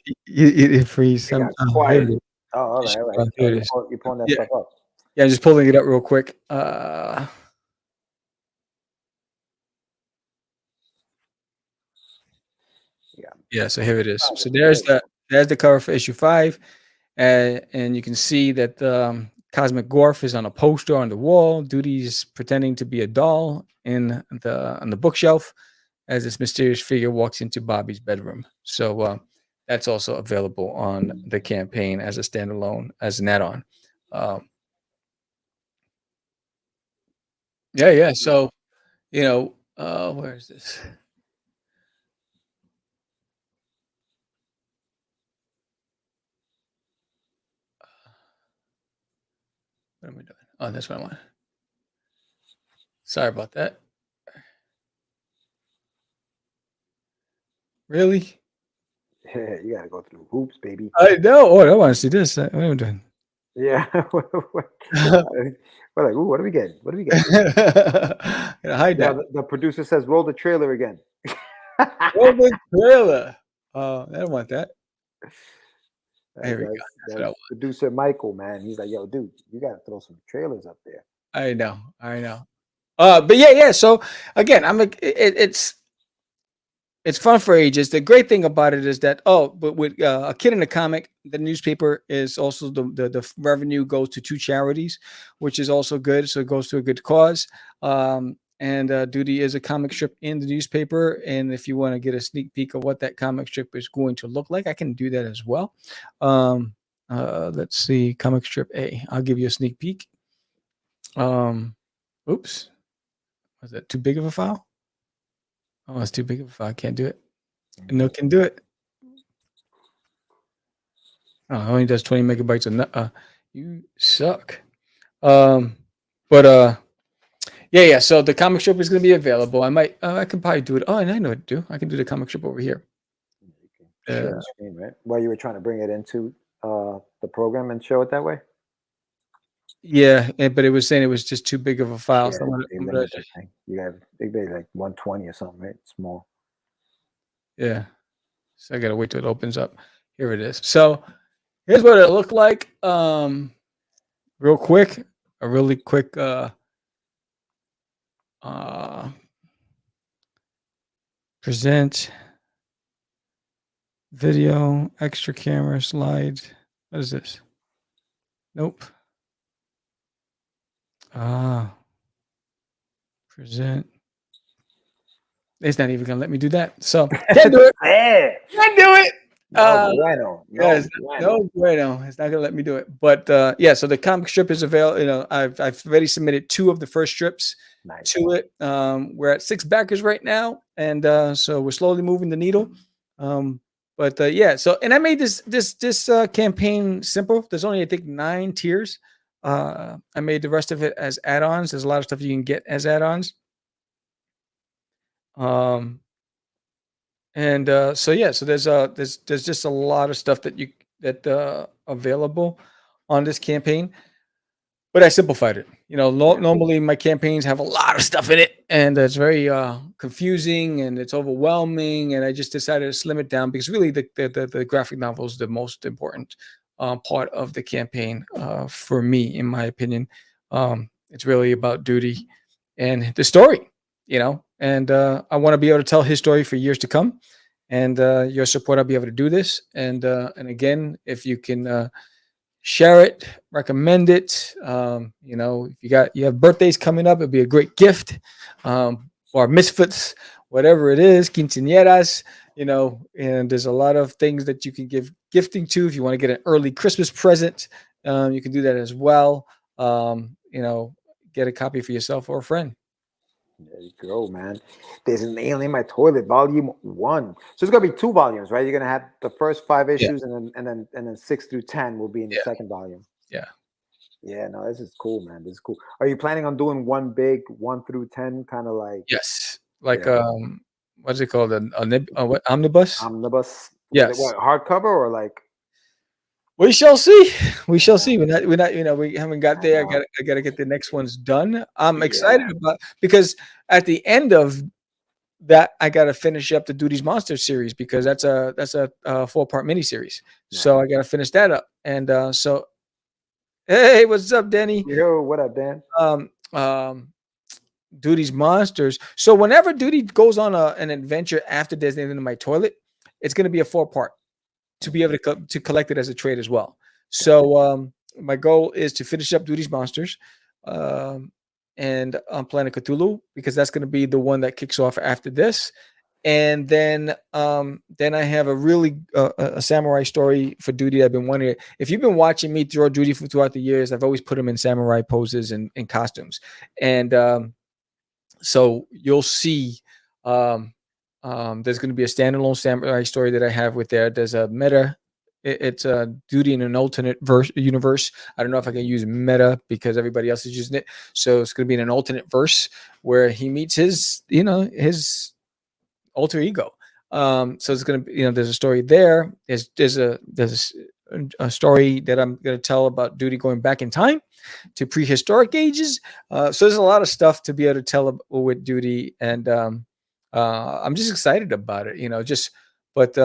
freeze. It got Here quiet. it is. Oh, all right, all right. Here it is. You're pulling that Yeah. stuff up. Yeah, I'm just pulling it up real quick. Yeah, so here it is. So there's the cover for issue 5, and you can see that Cosmic Gorf is on a poster on the wall. Duty's pretending to be a doll on the bookshelf as this mysterious figure walks into Bobby's bedroom. So that's also available on the campaign as a standalone, as an add-on. Yeah. So where is this? What am I doing? Oh, that's what I want. Sorry about that. Really? Yeah, you gotta go through hoops, baby. I know. Oh, I want to see this. What am I doing? Yeah. We're like, ooh, what are we getting? What are we getting? Gotta hide Yeah, that. the producer says, roll the trailer again. Oh, the trailer. I don't want that. There we go. That's what I want. Producer Michael, man, he's like, yo, dude, you gotta throw some trailers up there. I know. But yeah. So again, it's fun for ages. The great thing about it is that but with A Kid in a Comic, the newspaper is also the revenue goes to 2 charities, which is also good. So it goes to a good cause. And Duty is a comic strip in the newspaper. And if you want to get a sneak peek of what that comic strip is going to look like, I can do that as well. Let's see, comic strip A. I'll give you a sneak peek. Oops, was that too big of a file? Oh, it's too big of a file. I can't do it. No, can do it. Oh, it only does 20 megabytes of you suck. Yeah. So the comic strip is going to be available. I can probably do it. Oh, and I know what to do. I can do the comic strip over here. Share the screen, right? While you were trying to bring it into the program and show it that way. Yeah, but it was saying it was just too big of a file. Yeah, So you have they like 120 or something, right? Small. Yeah. So I gotta wait till it opens up. Here it is. So here's what it looked like. Real quick, a really quick present video, extra camera, slide. What is this? Nope. Present. It's not even gonna let me do that. So can't do it. Can't do it. Bueno. No bueno. It's not gonna let me do it. But yeah, so the comic strip is available. You know, I've already submitted 2 of the first strips to it. We're at 6 backers right now, and so we're slowly moving the needle. But yeah, so and I made this campaign simple. There's only I think 9 tiers. I made the rest of it as add-ons. There's a lot of stuff you can get as add-ons. And so yeah, so there's just a lot of stuff that available on this campaign, but I simplified it. You know, normally my campaigns have a lot of stuff in it, and it's very confusing and it's overwhelming. And I just decided to slim it down because really the graphic novel is the most important part of the campaign for me, in my opinion. It's really about Duty and the story, you know. And I want to be able to tell his story for years to come. And your support, I'll be able to do this. And again, if you can share it, recommend it. You know, if you have birthdays coming up, it'd be a great gift. Or misfits, whatever it is, quinceañeras. You know, and there's a lot of things that you can give gifting to. If you want to get an early Christmas present, you can do that as well. You know, get a copy for yourself or a friend. There you go, man. There's an Alien in My Toilet, Volume 1. So it's gonna be 2 volumes, right? You're gonna have the first 5 issues, and then 6 through 10 will be in the second volume. Yeah. Yeah, no, this is cool, man. This is cool. Are you planning on doing one big 1 through 10 kind of like? Yes, like what's it called? What, omnibus? Omnibus. Yes. What, hardcover or like? We shall see. We shall see. We're not. You know, we haven't got there. I gotta get the next ones done. I'm excited about because at the end of that, I gotta finish up the Duty's Monster series because that's a 4-part miniseries. So I gotta finish that up. And so, hey, what's up, Danny? Yo, what up, Dan? Duty's Monsters. So whenever Duty goes on an adventure after There's Alien in My Toilet, it's gonna be a 4-part. To be able to collect it as a trade as well. So my goal is to finish up Duty's Monsters and on Planet Cthulhu, because that's going to be the one that kicks off after this. And then I have a really a samurai story for Duty I've been wanting. If you've been watching me draw Duty throughout the years, I've always put him in samurai poses and costumes. And so you'll see there's going to be a standalone samurai story that I have with there. There's a meta. It's a Duty in an alternate universe. I don't know if I can use meta because everybody else is using it. So it's going to be in an alternate verse where he meets his alter ego. So it's going to be, there's a story there. There's a story that I'm going to tell about Duty going back in time to prehistoric ages. So there's a lot of stuff to be able to tell with Duty, and I'm just excited about it, but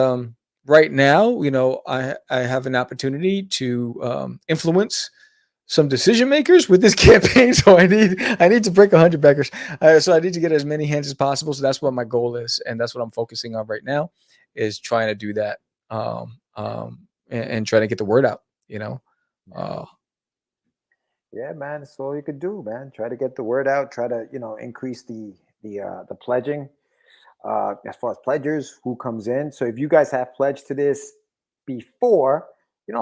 right now, I have an opportunity to influence some decision makers with this campaign. So I need to break 100 backers. So I need to get as many hands as possible. So that's what my goal is. And that's what I'm focusing on right now, is trying to do that. And trying to get the word out, Yeah, man, that's all you could do, man. Try to get the word out, try to, increase the pledging. As far as pledgers, who comes in. So if you guys have pledged to this before,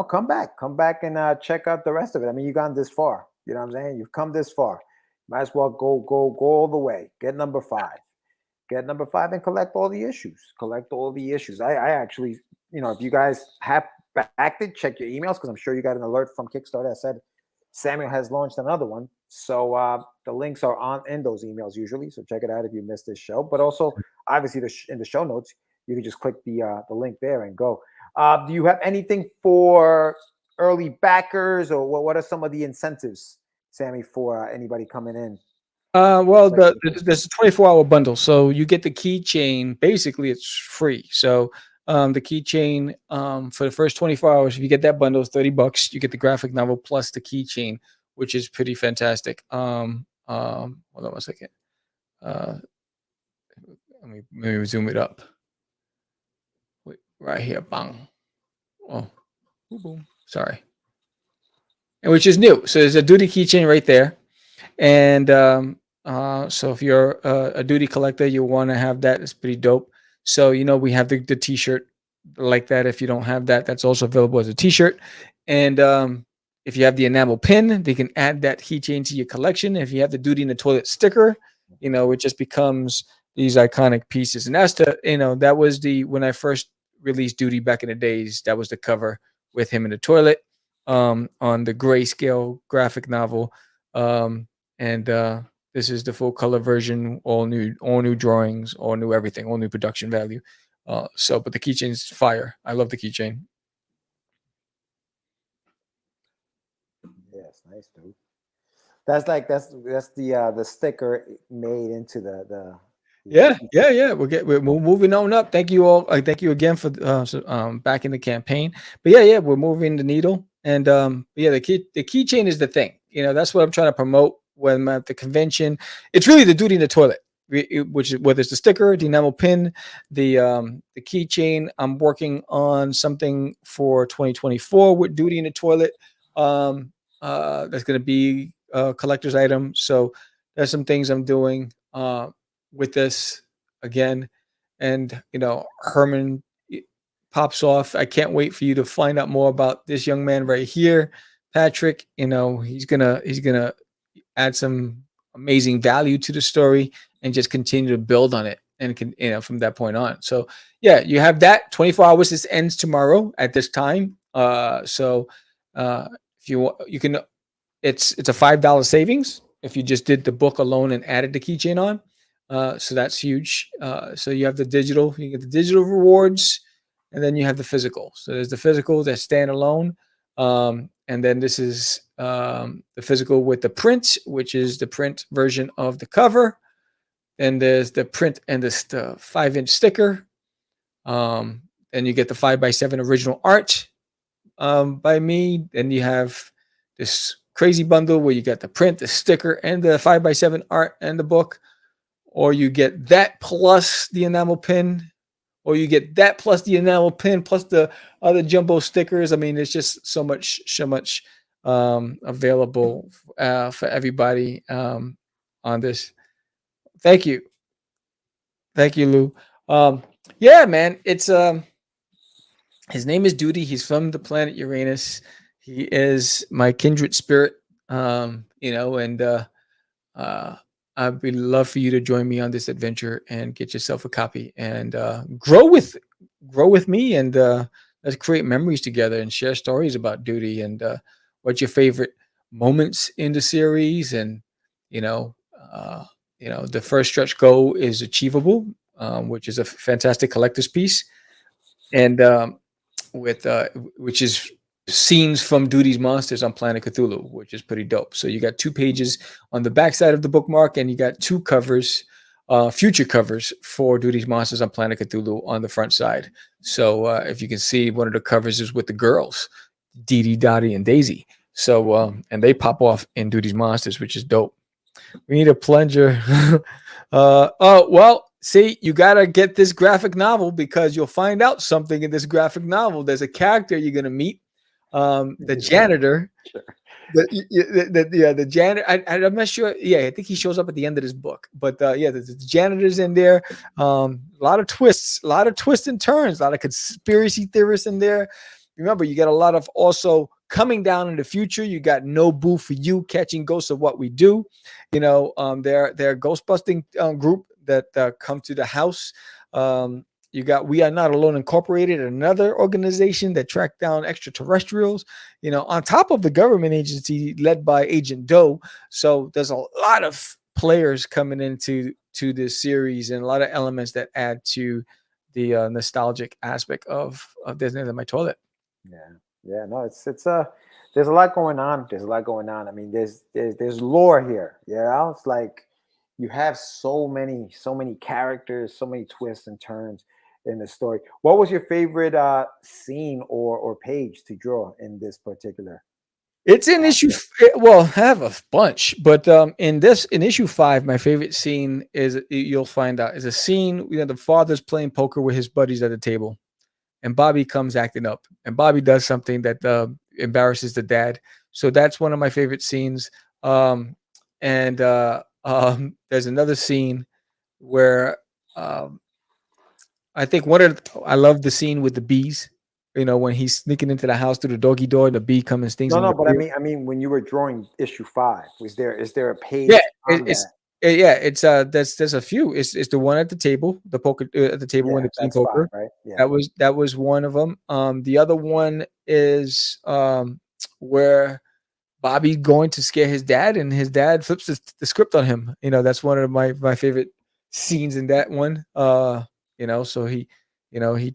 come back and check out the rest of it. I mean, you've gone this far. You know what I'm saying? You've come this far. Might as well go all the way. Get number 5. Get number 5 and collect all the issues. I actually, if you guys have backed it, check your emails, because I'm sure you got an alert from Kickstarter that said Samuel has launched another one. So the links are in those emails usually. So check it out if you missed this show. But also, obviously, in the show notes, you can just click the link there and go. Do you have anything for early backers, or what are some of the incentives, Sammy, for anybody coming in? Well, there's a 24-hour bundle. So you get the keychain. Basically, it's free. So the keychain for the first 24 hours, if you get that bundle, it's $30. You get the graphic novel plus the keychain, which is pretty fantastic. Hold on one second. Let me zoom it up. Wait, right here, bang. Oh, boom. Sorry. And which is new. So there's a Duty keychain right there, and So if you're a Duty collector, you want to have that. It's pretty dope. So we have the T-shirt like that. If you don't have that, that's also available as a T-shirt. And if you have the enamel pin, they can add that keychain to your collection. If you have the Duty in the Toilet sticker, it just becomes these iconic pieces. And that's that was when I first released Duty back in the days, that was the cover with him in the toilet on the grayscale graphic novel. And this is the full color version, all new drawings, all new everything, all new production value. But the keychain's fire. I love the keychain. Yes, nice, dude. That's the sticker made into the Yeah. We're moving on up. Thank you all. Thank you again for backing the campaign. But yeah, we're moving the needle. And the keychain is the thing. That's what I'm trying to promote when I'm at the convention. It's really the Duty in the Toilet, which is whether it's the sticker, the enamel pin, the keychain. I'm working on something for 2024 with Duty in the Toilet. That's going to be a collector's item. So there's some things I'm doing with this again. And Herman pops off. I can't wait for you to find out more about this young man right here, Patrick. He's gonna add some amazing value to the story and just continue to build on it and from that point on. So yeah, you have that 24 hours. This ends tomorrow at this time. So if you can, it's a $5 savings if you just did the book alone and added the keychain on. So that's huge. So you have the digital, you get the digital rewards, and then you have the physical. So there's the physical that stand alone. And then this is the physical with the print, which is the print version of the cover. Then there's the print and the 5-inch sticker. Then you get the 5x7 original art by me. Then you have this crazy bundle where you get the print, the sticker, and the 5x7 art and the book. Or you get that plus the enamel pin. Or you get that plus the enamel pin plus the other jumbo stickers. I mean, there's just so much available for everybody on this. Thank you, Lou. Yeah, man, it's his name is Duty. He's from the planet Uranus. He is my kindred spirit. I'd be love for you to join me on this adventure and get yourself a copy and grow with me and let's create memories together and share stories about Duty and what's your favorite moments in the series. And the first stretch goal is achievable, which is a fantastic collector's piece, and which is scenes from Duty's Monsters on Planet Cthulhu, which is pretty dope. So you got 2 pages on the backside of the bookmark, and you got 2 covers, future covers for Duty's Monsters on Planet Cthulhu on the front side. So if you can see, one of the covers is with the girls, Dee Dee, Dottie, and Daisy. So and they pop off in Duty's Monsters, which is dope. We need a plunger. See, you gotta get this graphic novel because you'll find out something in this graphic novel. There's a character you're gonna meet. The janitor, Sure. the janitor. I'm not sure. Yeah, I think he shows up at the end of this book. But the janitor's in there. A lot of twists and turns. A lot of conspiracy theorists in there. Remember, you got a lot of also coming down in the future. You got No Boo for You, Catching Ghosts of What We Do. They're a ghost busting group that come to the house. You got We Are Not Alone Incorporated, another organization that tracked down extraterrestrials, on top of the government agency led by Agent Doe. So there's a lot of players coming into this series and a lot of elements that add to the nostalgic aspect of There's Nails in My Toilet. Yeah, no, it's there's a lot going on. I mean, there's lore here. It's like you have so many characters, so many twists and turns in the story. What was your favorite scene or page to draw in this particular? It's in issue. Well, I have a bunch, but in issue 5, my favorite scene is, you'll find out, is a scene. The father's playing poker with his buddies at the table, and Bobby comes acting up, and Bobby does something that embarrasses the dad. So that's one of my favorite scenes. And There's another scene where I think I love the scene with the bees. You know, when he's sneaking into the house through the doggy door, and the bee comes and stings him. No, but I mean, when you were drawing issue 5, is there a page? Yeah, on it's that? yeah, it's there's a few. It's the one at the table, the poker at the table when the king that's poker. 5, right? Yeah. That was one of them. The other one is where Bobby going to scare his dad, and his dad flips the script on him. You know, that's one of my favorite scenes in that one. You know, so he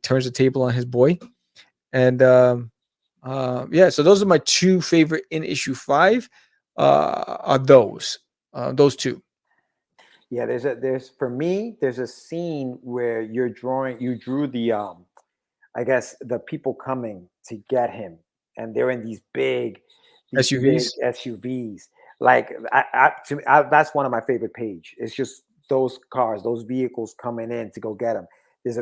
turns the table on his boy, and yeah. So those are my 2 favorite in issue 5. Are those two? Yeah, there's for me, there's a scene where you drew the I guess the people coming to get him, and they're in these big SUVs. SUVs. Like that's one of my favorite page. It's just those cars, those vehicles coming in to go get him. There's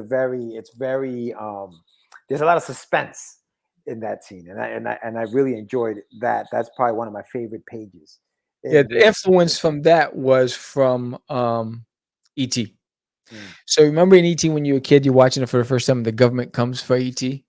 there's a lot of suspense in that scene, and I really enjoyed that. That's probably one of my favorite pages. Yeah, the influence from that was from E.T. So remember in E.T. when you were a kid, you're watching it for the first time, and the government comes for E.T.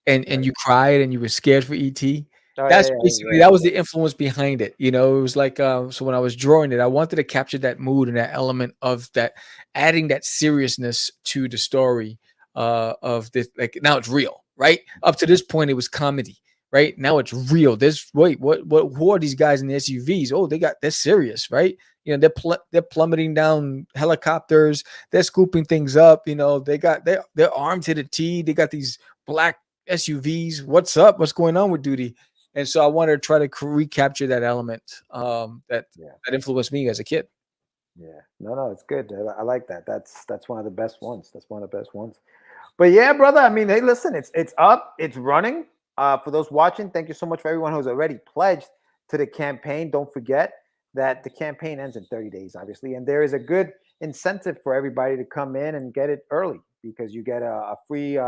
and you cried and you were scared for E.T. That's basically that was the influence behind it. You know, it was like so when I was drawing it, I wanted to capture that mood and that element of that, adding that seriousness to the story of this. Like now it's real, right? Up to this point, it was comedy. Right now it's real. Who are these guys in the SUVs? Oh, they're serious, right? You know, they're plummeting down helicopters. They're scooping things up. You know, they're armed to the T. They got these black SUVs. What's up? What's going on with Duty? And so I wanted to try to recapture that element that influenced me as a kid. Yeah, no, it's good. I like that. That's one of the best ones. That's one of the best ones. But yeah, brother. I mean, hey, listen, it's up, it's running. For those watching, thank you so much for everyone who's already pledged to the campaign. Don't forget that the campaign ends in 30 days, obviously, and there is a good incentive for everybody to come in and get it early because you get a free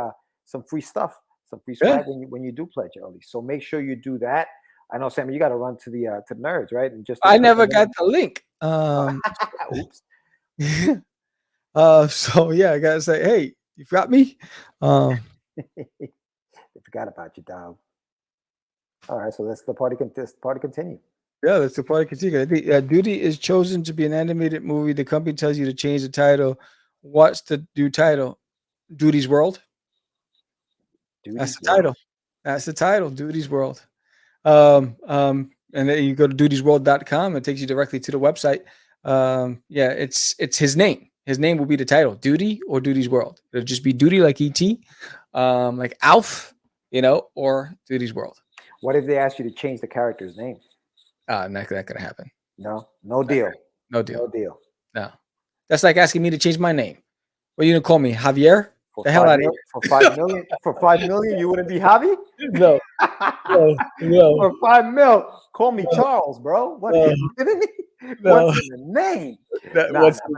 some free stuff, some free swag when you do pledge early. So make sure you do that. I know, Sammy, you got to run to the nerds, right? And just I never got the link. Oops. So yeah, I gotta say, hey, you got me. They forgot about you, dog. All right, so let's the party continue. Yeah, that's the party continue. Duty is chosen to be an animated movie. The company tells you to change the title. What's the new title? Duty's World. That's the title. That's the title. Duty's World. And then you go to dutiesworld.com. It takes you directly to the website. Yeah, it's his name. His name will be the title, Duty or Duty's World. It'll just be Duty like E.T., like Alf, you know, or Duty's World. What if they ask you to change the character's name? Not that gonna happen. No deal. No deal. No deal. No. That's like asking me to change my name. What are you gonna call me? Javier? The hell out of here. For 5 million, for 5 million, you wouldn't be Javi? No. No. For 5 mil, call me Charles, bro. What are you kidding me? No. What's in the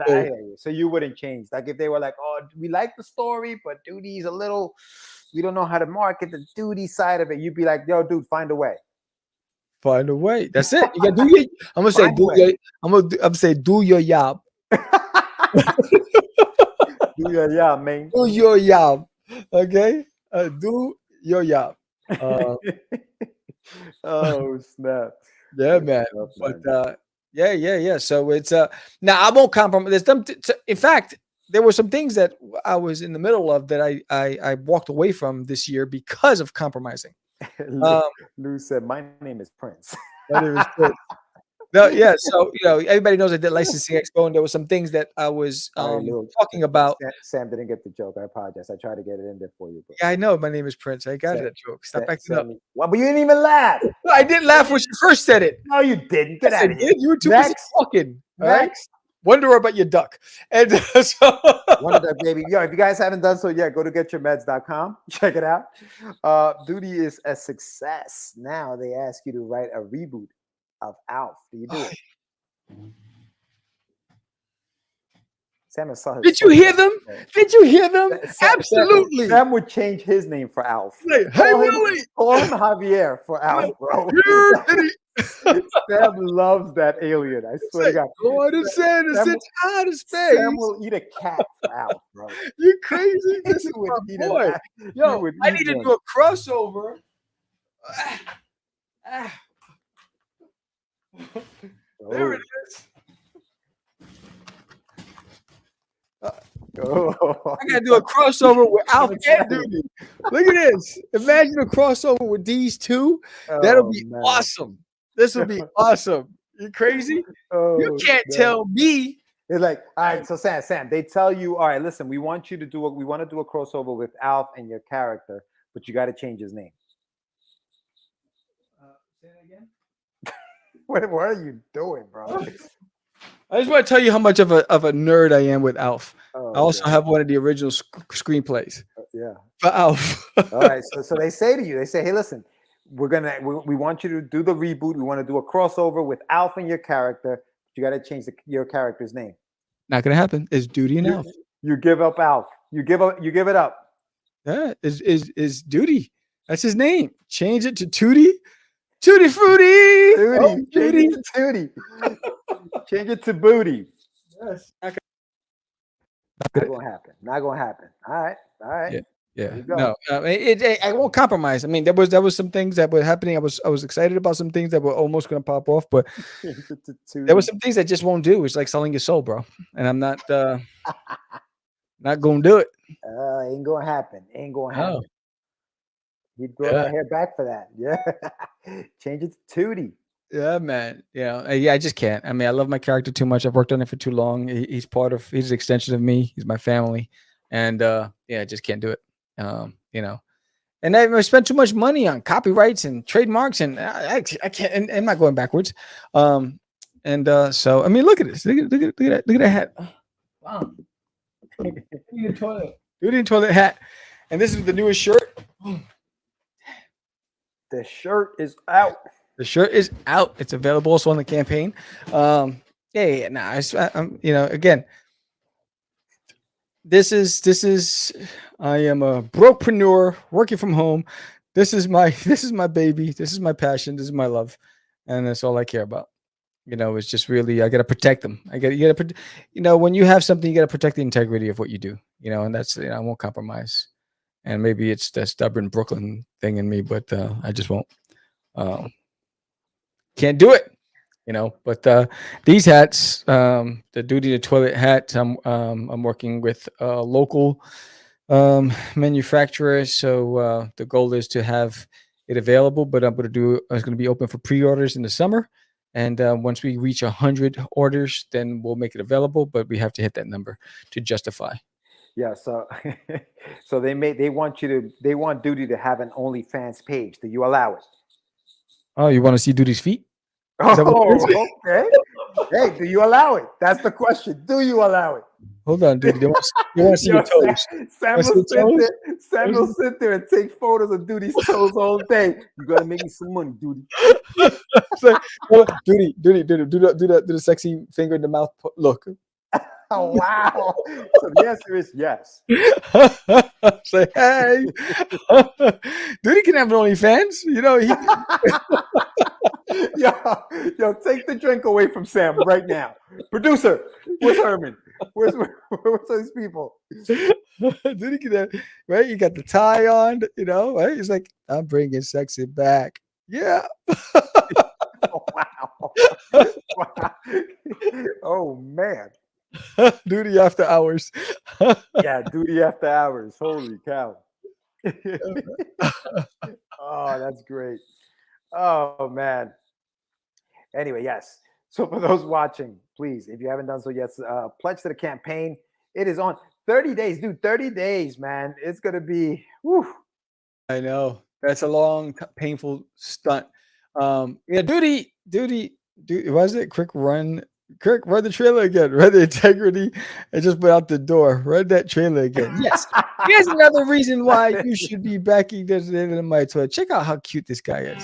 name? So you wouldn't change. Like if they were like, oh, we like the story, but Duty's a little, we don't know how to market the Duty side of it. You'd be like, yo, dude, find a way. Find a way. That's it. You gotta do your. I'm gonna say do your. I'm say do your job. Do your job, man. Do your job. Okay. Do your job. Oh snap! Yeah, man. But yeah. So it's now I won't compromise. In fact, there were some things that I was in the middle of that I walked away from this year because of compromising. Lou said, "My name is Prince." My name is Prince. No, yeah. So everybody knows I did Licensing Expo, and there were some things that I was talking about. Sam didn't get the joke. I apologize. I tried to get it in there for you. Yeah, I know. My name is Prince. I got that joke. Stop acting up. Well, but you didn't even laugh. I didn't laugh when you first said it. No, you didn't. Get out of here. You were too busy talking. Next. Right? Wonder about your duck. And so Wonder Duck, baby. Yo, if you guys haven't done so yet, go to getyourmeds.com. Check it out. Duty is a success. Now they ask you to write a reboot of Alf. Do you do it? Sam saw Did you hear them? Did you hear them? Absolutely. Sam would change his name for Alf. Hey, Willie. Call him Javier for Alf, bro. Sam loves that alien. I swear to God. Go on and say it. Sam- It's out of space. Sam will eat a cat for Alf, bro. You crazy? This is would my eat an boy. ass. Yo, You would I eat need to one. do a crossover. There it is. Oh. I gotta do a crossover with Alf and Duty. Look at this. Imagine a crossover with these two. That'll be man. awesome. This will be awesome. You crazy? Oh, You can't man. tell me. It's like, all right, so Sam, they tell you, all right, listen, we want to do a crossover with Alf and your character, but you got to change his name. Say that again. What are you doing, bro? I just want to tell you how much of a nerd I am with Alf. Oh, I also God. have one of the original screenplays Yeah. for Alf. All right. So they say to you, hey, listen, we want you to do the reboot. We want to do a crossover with Alf and your character. You got to change your character's name. Not gonna happen. It's Duty and Alf. You give up Alf. You give it up. Yeah, is Duty. That's his name. Change it to Tootie. Tutti Frutti. Tootie. Oh, Change Tootie. it to Tootie. Change it to Booty. Yes. Not gonna happen. All right. Yeah. Yeah, you go. no, I won't compromise. I mean, there was some things that were happening. I was excited about some things that were almost going to pop off, but Change it to Tootie. there were some things that just won't do. It's like selling your soul, bro. And I'm not not going to do it. Ain't gonna happen. Ain't gonna happen. No. You'd grow that hair back for that. Yeah. Change it to Tootie. Yeah, man. Yeah, I just can't. I mean, I love my character too much. I've worked on it for too long. He's an extension of me. He's my family, and I just can't do it. And I spent too much money on copyrights and trademarks, and I can't. And I'm not going backwards. So I mean, look at this. Look at that hat. Wow. Duty and toilet hat, and this is the newest shirt. The shirt is out. The shirt is out. It's available also on the campaign. Again, this is I am a brokepreneur working from home. This is my baby. This is my passion. This is my love, and that's all I care about. It's just really I got to protect them. You got to when you have something, you got to protect the integrity of what you do. And that's I won't compromise. And maybe it's the stubborn Brooklyn thing in me, but I just won't. Can't do it. But these hats, the Duty to Toilet hat, I'm working with a local manufacturer. So the goal is to have it available, but it's going to be open for pre-orders in the summer. And once we reach 100 orders, then we'll make it available, but we have to hit that number to justify. Yeah, so they want Duty to have an OnlyFans page. Do you allow it? Oh, you want to see Duty's feet? Oh, okay. Hey, do you allow it? That's the question. Do you allow it? Hold on, Duty. They want to see your toes. Sam will sit there and take photos of Duty's toes all day. You gotta make me some money, Duty. Duty, do the sexy finger in the mouth. Look. Oh wow! So the answer is yes. Say hey, Duty can have OnlyFans. Yo, take the drink away from Sam right now. Producer, where's Herman? Where's those people? Duty can have, right? You got the tie on, right? He's like, I'm bringing sexy back. Yeah. Oh, wow. Oh man. Duty after hours. Yeah, Duty after hours. Holy cow. Oh, that's great. Oh man. Anyway, yes. So for those watching, please, if you haven't done so yet, pledge to the campaign. It is on 30 days, dude. 30 days, man. It's gonna be whew. I know. That's a long, painful stunt. Duty. Was it quick run? Kirk, run the trailer again. Run the integrity and just put out the door. Run that trailer again. Yes. Here's another reason why you should be backing this in my toy. Check out how cute this guy is.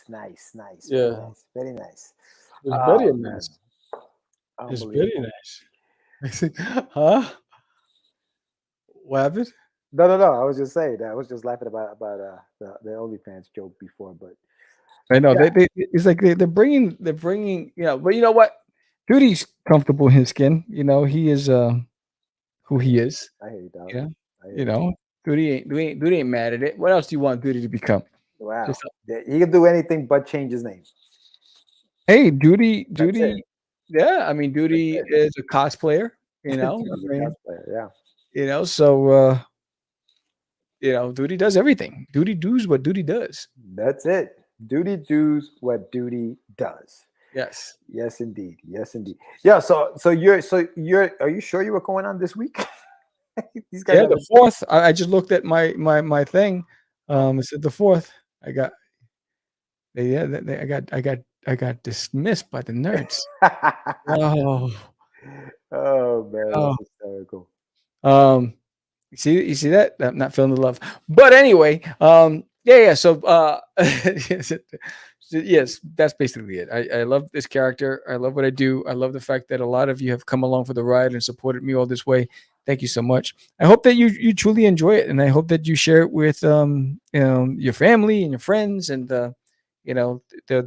Nice. Yeah. Very nice. It's very nice. It's very Unbelievable. nice. Huh? What happened? No. I was just saying that. I was just laughing about the OnlyFans joke before, but I know yeah, it's like they're bringing but you know what? Duty's comfortable in his skin. He is who he is. I hear you, dog. Yeah, I hear you you. know, Duty ain't mad at it. What else do you want Duty to become? Wow. Just He can do anything but change his name. hey, That's it. yeah. I mean, Duty it. is a cosplayer. He's I a mean, cosplayer, yeah. so Duty does everything. Duty does what Duty does. That's it. Duty does what duty does. Yes. Yes, indeed. Yeah. So you're are you sure you were going on this week? These guys Yeah, have the fourth. I just looked at my thing. It said the fourth. I got I got dismissed by the nerds. Oh, oh man, oh. that's hysterical. You see that? I'm not feeling the love. But anyway, yeah. So yes, that's basically it. I love this character. I love what I do. I love the fact that a lot of you have come along for the ride and supported me all this way. Thank you so much. I hope that you truly enjoy it, and I hope that you share it with your family and your friends, and the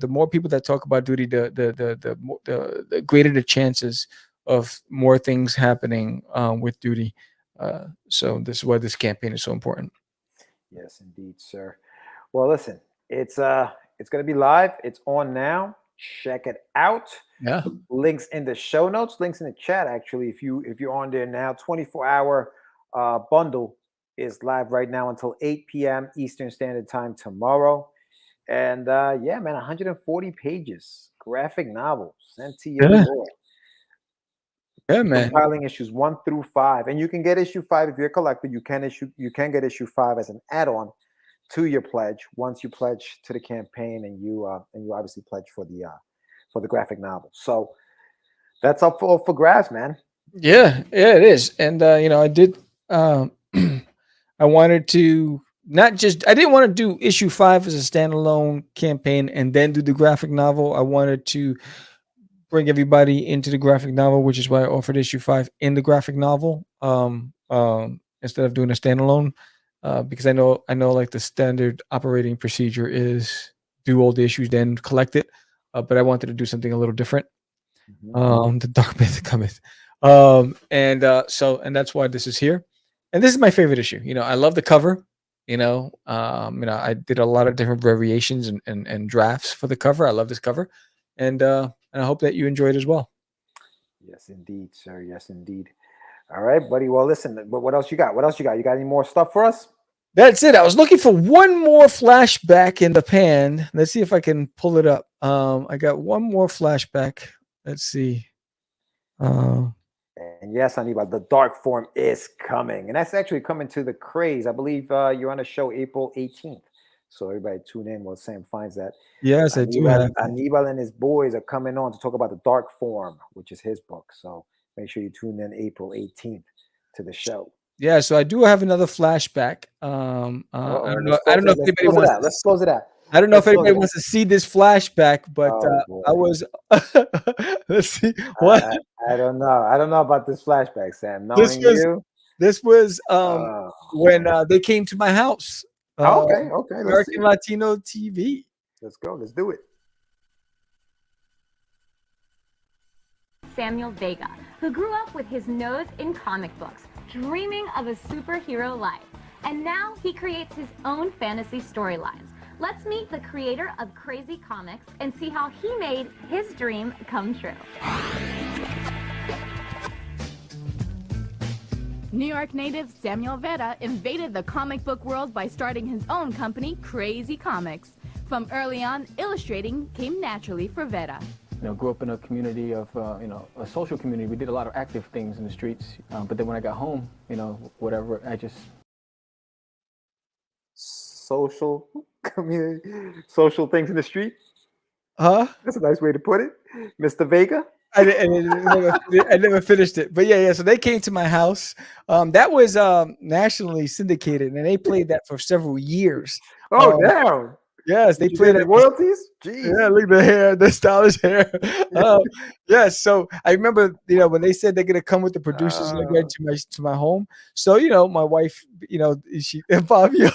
more people that talk about Duty, the greater the chances of more things happening with Duty. So this is why this campaign is so important. Yes, indeed, sir. Well, listen, it's gonna be live. It's on now. Check it out. Yeah. Links in the show notes. Links in the chat. Actually, if you're on there now, 24-hour bundle is live right now until 8 p.m. Eastern Standard Time tomorrow. And yeah, man, 140 pages, graphic novel sent to your door. Yeah, man. Compiling issues 1 through 5, and you can get issue 5 if you're a collector. You can get issue 5 as an add-on to your pledge once you pledge to the campaign, and you obviously pledge for the graphic novel. So that's up for grabs, man. Yeah, it is. And I did. I wanted to I didn't want to do issue 5 as a standalone campaign and then do the graphic novel. I wanted to bring everybody into the graphic novel, which is why I offered issue 5 in the graphic novel, instead of doing a standalone, because I know like the standard operating procedure is do all the issues, then collect it. But I wanted to do something a little different. The Dark Myth cometh. And that's why this is here. And this is my favorite issue. I love the cover. I did a lot of different variations and drafts for the cover. I love this cover. And I hope that you enjoy it as well. Yes, indeed, sir. Yes, indeed. All right, buddy. Well, listen, what else you got? You got any more stuff for us? That's it. I was looking for one more flashback in the pan. Let's see if I can pull it up. I got one more flashback. Let's see. And yes, Anibal, the Dark Form is coming. And that's actually coming to the Craze. I believe you're on a show April 18th. So everybody tune in while Sam finds that. Yes, I do have. Anibal and his boys are coming on to talk about the Dark Form, which is his book. So make sure you tune in April 18th to the show. Yeah, so I do have another flashback. I don't know if anybody wants. Let's close it out. I don't know if anybody wants to see this flashback, but I was. Let's see what. I don't know. I don't know about this flashback, Sam. This was when they came to my house. Okay. American Latino TV. Let's go. Let's do it. Samuel Vega, who grew up with his nose in comic books, dreaming of a superhero life. And now he creates his own fantasy storylines. Let's meet the creator of Crazy Comics and see how he made his dream come true. New York native Samuel Vera invaded the comic book world by starting his own company, Crazy Comics. From early on, illustrating came naturally for Vera. Grew up in a community of, a social community. We did a lot of active things in the streets. But then when I got home, whatever, I just... Social community, social things in the street? Huh? That's a nice way to put it. Mr. Vega? I never finished it. But yeah. So they came to my house. That was nationally syndicated, and they played that for several years. Oh, damn. Yes, they Did you played get at the royalties? Jeez. yeah, look at the hair, the stylish hair. Yes, so I remember, when they said they're gonna come with the producers and again to my home. So my wife, she Fabio.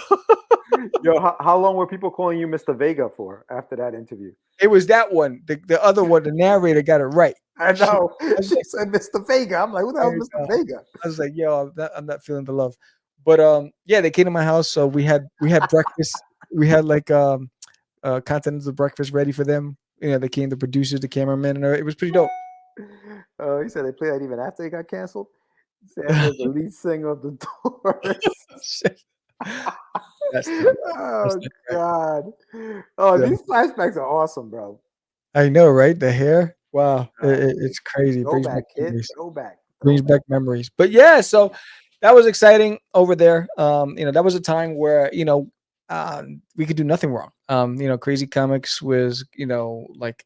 Yo, how long were people calling you Mr. Vega for after that interview? It was that one. The other one, the narrator got it right. I know. was She said Mr. Vega. I'm like, who the hell is Mr. Vega? I was like, yo, I'm not feeling the love. But yeah, they came to my house, so we had breakfast. We had like continental breakfast ready for them. They came, the producers, the cameraman, and it was pretty dope. He said they played that even after they got canceled. Samuel's the lead singer of the Doors. That's Oh God! Oh, Yeah. these flashbacks are awesome, bro. I know, right? The hair. Wow, it's crazy. Go Brings back, back kid. memories. Go back. Brings back memories. But yeah, so that was exciting over there. That was a time where we could do nothing wrong. Crazy Comics was like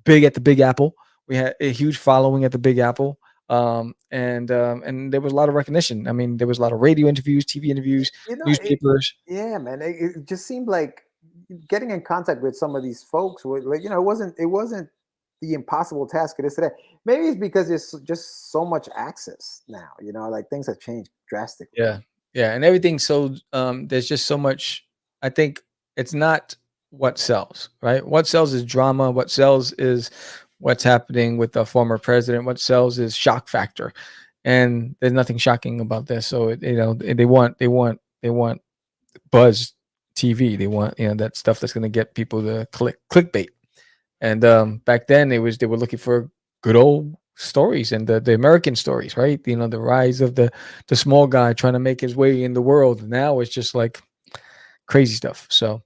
big at the Big Apple. We had a huge following at the Big Apple. And there was a lot of recognition. I mean, there was a lot of radio interviews, TV interviews, newspapers. Yeah, man. It just seemed like getting in contact with some of these folks was like, it wasn't the impossible task it is today. Maybe it's because there's just so much access now, like things have changed drastically. Yeah. Yeah. And everything. So there's just so much. I think it's not what sells, right? What sells is drama. What sells is what's happening with the former president. What sells is shock factor. And there's nothing shocking about this. So they want buzz TV. They want that stuff that's going to get people to clickbait. And back then they were looking for good old stories and the American stories, right? The rise of the small guy trying to make his way in the world. Now it's just like crazy stuff. So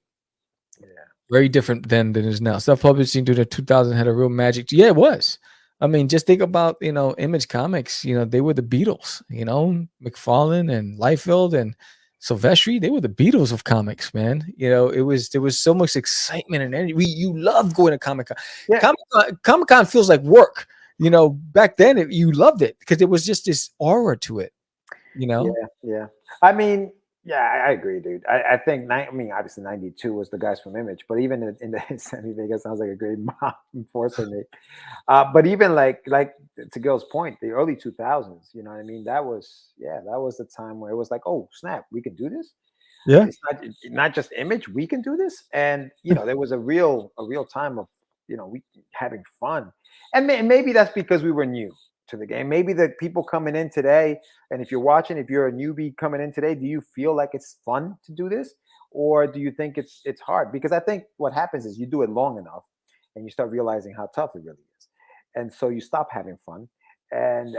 very different than it is now. Self-publishing through the 2000 had a real magic. Yeah, it was. I mean, just think about Image Comics. They were the Beatles. McFarlane and Liefeld and Silvestri. They were the Beatles of comics, man. There was so much excitement and energy. You loved going to Comic-Con. Yeah. Comic-Con feels like work. Back then you loved it because there was just this aura to it. Yeah. I mean, yeah, I agree, dude. I think, obviously 92 was the guys from Image, but even in the Sammy Vega sounds like a great mom enforcer. But even like to Gil's point, the early 2000s, that was the time where it was like, oh snap, we can do this. Yeah, it's not just Image, we can do this, and there was a real time of we having fun, and maybe that's because we were new to the game. Maybe the people coming in today, and if you're watching, if you're a newbie coming in today, do you feel like it's fun to do this, or do you think it's hard? Because I think what happens is you do it long enough and you start realizing how tough it really is, and so you stop having fun, and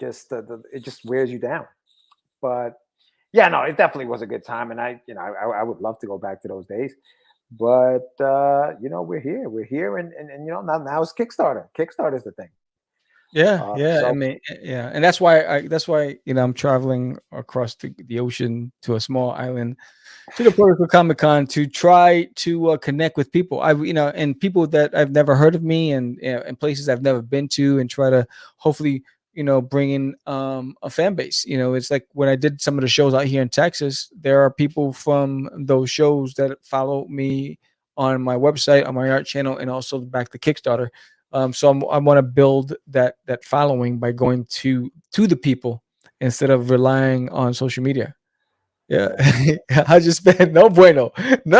it just wears you down. But yeah, no, it definitely was a good time, and I would love to go back to those days. But we're here, and now it's Kickstarter. Kickstarter is the thing. Yeah. I mean, yeah, and that's why I'm traveling across the ocean to a small island to the Puerto Rico Comic-Con to try to connect with people. And people that I've never heard of me, and places I've never been to, and try to hopefully bring in a fan base. It's like when I did some of the shows out here in Texas, there are people from those shows that follow me on my website, on my art channel, and also back to Kickstarter. So I want to build that following by going to the people instead of relying on social media. Yeah, I just spent no bueno. It's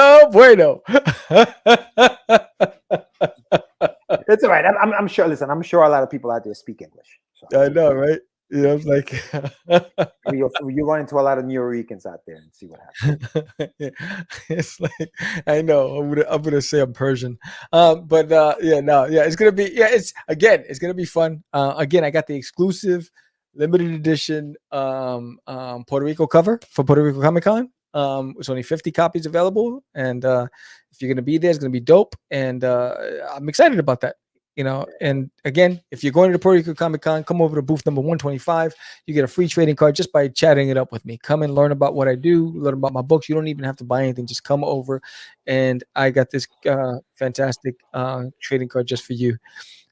all right. I'm sure. Listen, I'm sure a lot of people out there speak English. So. I know, right? It's like you run into a lot of New Yorkers out there and see what happens. It's like, I know I'm gonna say I'm Persian, but it's gonna be it's gonna be fun. Again, I got the exclusive limited edition Puerto Rico cover for Puerto Rico Comic-Con. It's only 50 copies available, and if you're gonna be there, it's gonna be dope, and I'm excited about that. And again, if you're going to the Puerto Rico Comic-Con, come over to booth number 125. You get a free trading card just by chatting it up with me. Come and learn about what I do, learn about my books. You don't even have to buy anything. Just come over, and I got this fantastic trading card just for you.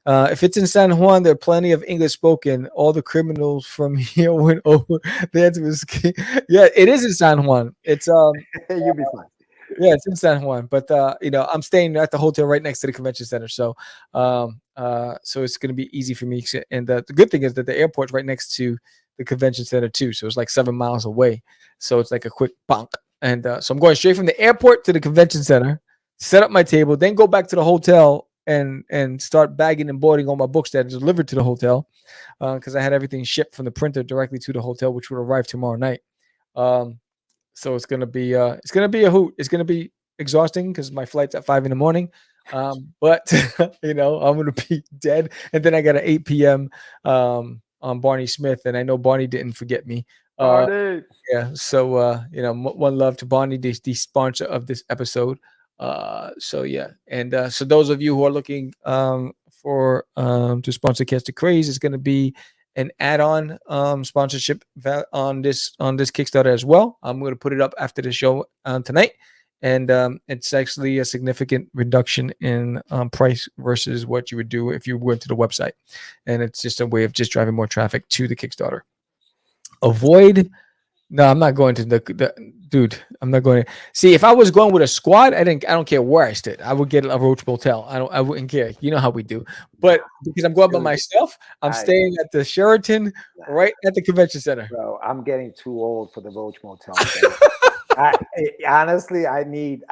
If it's in San Juan, there are plenty of English spoken. All the criminals from here went over. The answer was, yeah, it is in San Juan. It's you'll be fine. Yeah, it's in San Juan, but I'm staying at the hotel right next to the convention center, so so it's gonna be easy for me. And the good thing is that the airport's right next to the convention center too, so it's like 7 miles away. So it's like a quick bonk, and so I'm going straight from the airport to the convention center, set up my table, then go back to the hotel and start bagging and boarding all my books that are delivered to the hotel, because I had everything shipped from the printer directly to the hotel, which would arrive tomorrow night. So it's gonna be a hoot. It's gonna be exhausting because my flight's at 5 a.m. But I'm gonna be dead. And then I got an 8 p.m. On Barney Smith, and I know Barney didn't forget me. Yeah. So one love to Barney, the sponsor of this episode. So yeah, and so those of you who are looking for to sponsor Catch the Craze, it's gonna be an add-on sponsorship on this Kickstarter as well. I'm going to put it up after the show tonight, and it's actually a significant reduction in price versus what you would do if you went to the website, and it's just a way of just driving more traffic to the Kickstarter. No, I'm not going to the dude. I'm not going to see. If I was going with a squad, I don't care where I stood. I would get a Roach Motel. I wouldn't care. You know how we do. But because I'm going by myself, I'm staying at the Sheraton right at the convention center. Bro, I'm getting too old for the Roach Motel. Honestly, I need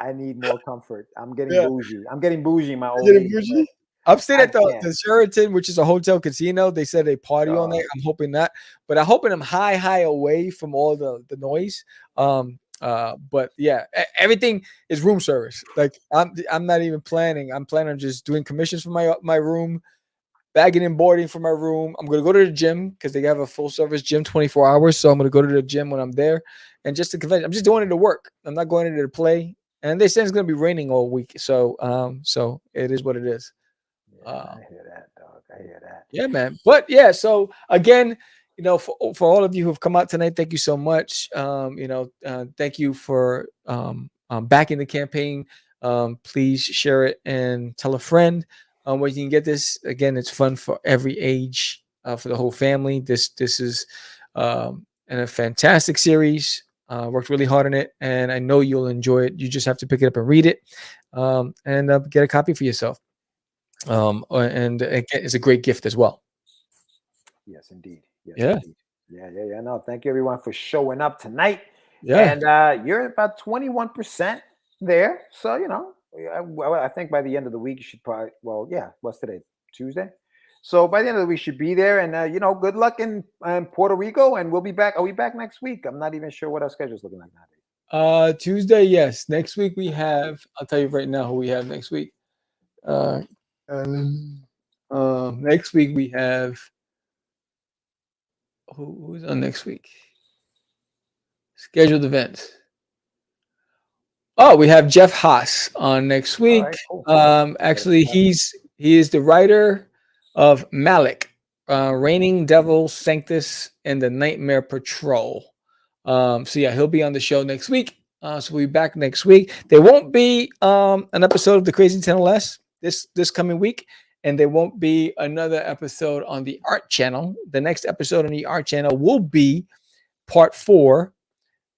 more comfort. I'm getting bougie. I'm getting bougie in my old age. I'm staying at the Sheraton, which is a hotel casino. They said they party all night. I'm hoping that, but I'm hoping I'm high away from all the noise. But yeah, everything is room service. Like I'm not even planning. I'm planning on just doing commissions for my room, bagging and boarding for my room. I'm gonna go to the gym because they have a full service gym 24 hours. So I'm gonna go to the gym when I'm there, and just the convention. I'm just doing it to work. I'm not going into to play. And they say it's gonna be raining all week. So so it is what it is. I hear that, dog. I hear that. Yeah, man. But yeah, so again, for all of you who've come out tonight, thank you so much. Thank you for backing the campaign. Please share it and tell a friend where you can get this. Again, it's fun for every age, for the whole family. This is a fantastic series. Worked really hard on it, and I know you'll enjoy it. You just have to pick it up and read it, and get a copy for yourself. And again, it's a great gift as well. Yes, indeed. Yes, yeah. Indeed. Yeah. No, thank you everyone for showing up tonight. Yeah. And you're about 21% there. So, I think by the end of the week, you should probably, what's today? Tuesday? So by the end of the week, you should be there. And, good luck in Puerto Rico. And we'll be back. Are we back next week? I'm not even sure what our schedule is looking like nowadays. Tuesday, yes. Next week we have, I'll tell you right now who we have next week. Next week we have who's on next week? Scheduled events. Oh, we have Jeff Haas on next week. Right, cool. Actually, he is the writer of Malik, Reigning Devil, Sanctus, and the Nightmare Patrol. So yeah, he'll be on the show next week. So we'll be back next week. There won't be an episode of the Crazy 10 Less this coming week, and there won't be another episode on the Art Channel. The next episode on the Art Channel will be part 4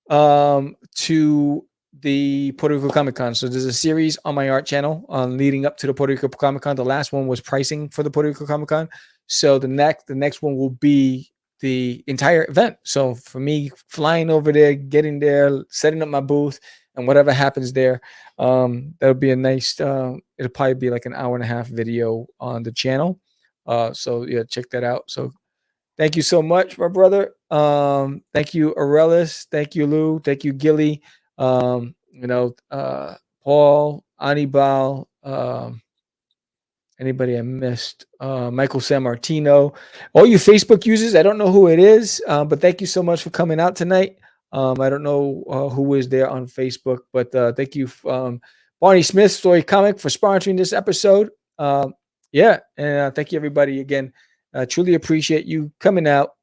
to the Puerto Rico Comic Con. So there's a series on my Art Channel leading up to the Puerto Rico Comic Con. The last one was pricing for the Puerto Rico Comic Con. So the next one will be the entire event. So for me, flying over there, getting there, setting up my booth, and whatever happens there, that'll be a nice, it'll probably be like an hour and a half video on the channel. So yeah, check that out. So thank you so much, my brother. Thank you, Aurelius. Thank you, Lou. Thank you, Gilly. Paul, Anibal, anybody I missed, Michael Sammartino, all you Facebook users. I don't know who it is, but thank you so much for coming out tonight. I don't know who is there on Facebook, but thank you, Barney Smith Story Comic, for sponsoring this episode. And thank you everybody again. Truly appreciate you coming out.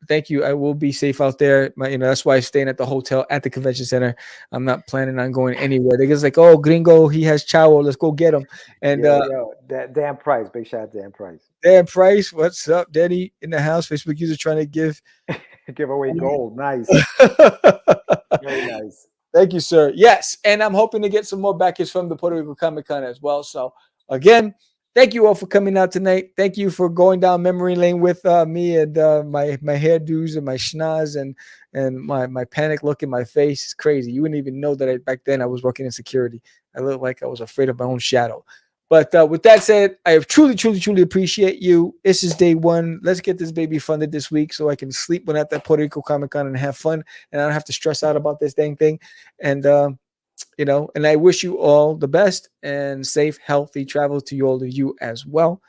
Thank you. I will be safe out there. That's why I'm staying at the hotel at the convention center. I'm not planning on going anywhere. They're just like, oh, Gringo, he has Chavo. Let's go get him. And that Dan Price, big shout out to Dan Price. Dan Price, what's up, Daddy in the house? Facebook user trying to give away gold. Nice. Very nice. Thank you, sir. Yes, and I'm hoping to get some more backers from the Puerto Rico Comic Con as well. So again, thank you all for coming out tonight. Thank you for going down memory lane with me and my hairdos and my schnoz and my panic look in my face. It's crazy. You wouldn't even know that back then I was working in security. I looked like I was afraid of my own shadow. But with that said, I have truly appreciate you. This is day one. Let's get this baby funded this week so I can sleep when at that Puerto Rico Comic Con and have fun, and I don't have to stress out about this dang thing. And and I wish you all the best and safe, healthy travel to all of you as well.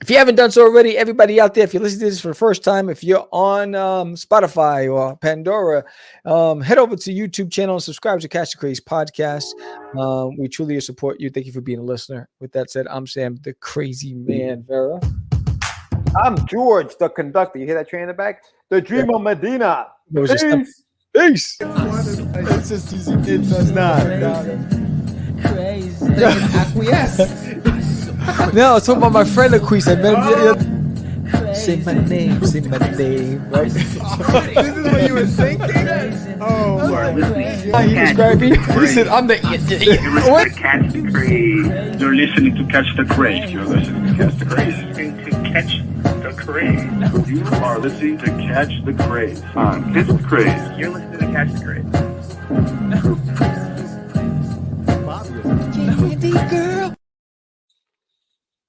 If you haven't done so already, everybody out there, if you're listening to this for the first time, if you're on Spotify or Pandora, head over to YouTube channel and subscribe to Catch the Craze podcast. We truly support you. Thank you for being a listener. With that said, I'm Sam, the crazy man, Vera. I'm George, the conductor. You hear that train in the back? The Dreamer Medina. Peace. It's just easy. It does not. Crazy. Acquiesce. No, it's talking about my friend Acquiesce. I met him. Say my name, right? This is what you were thinking? Oh, my. He described me. He said, I'm the What? Catch the Craze. You're listening to Catch the Craze. You're listening to Catch the Craze. To Catch the Craze. You are listening to Catch the Craze. This is Craze. You're listening to Catch the Craze.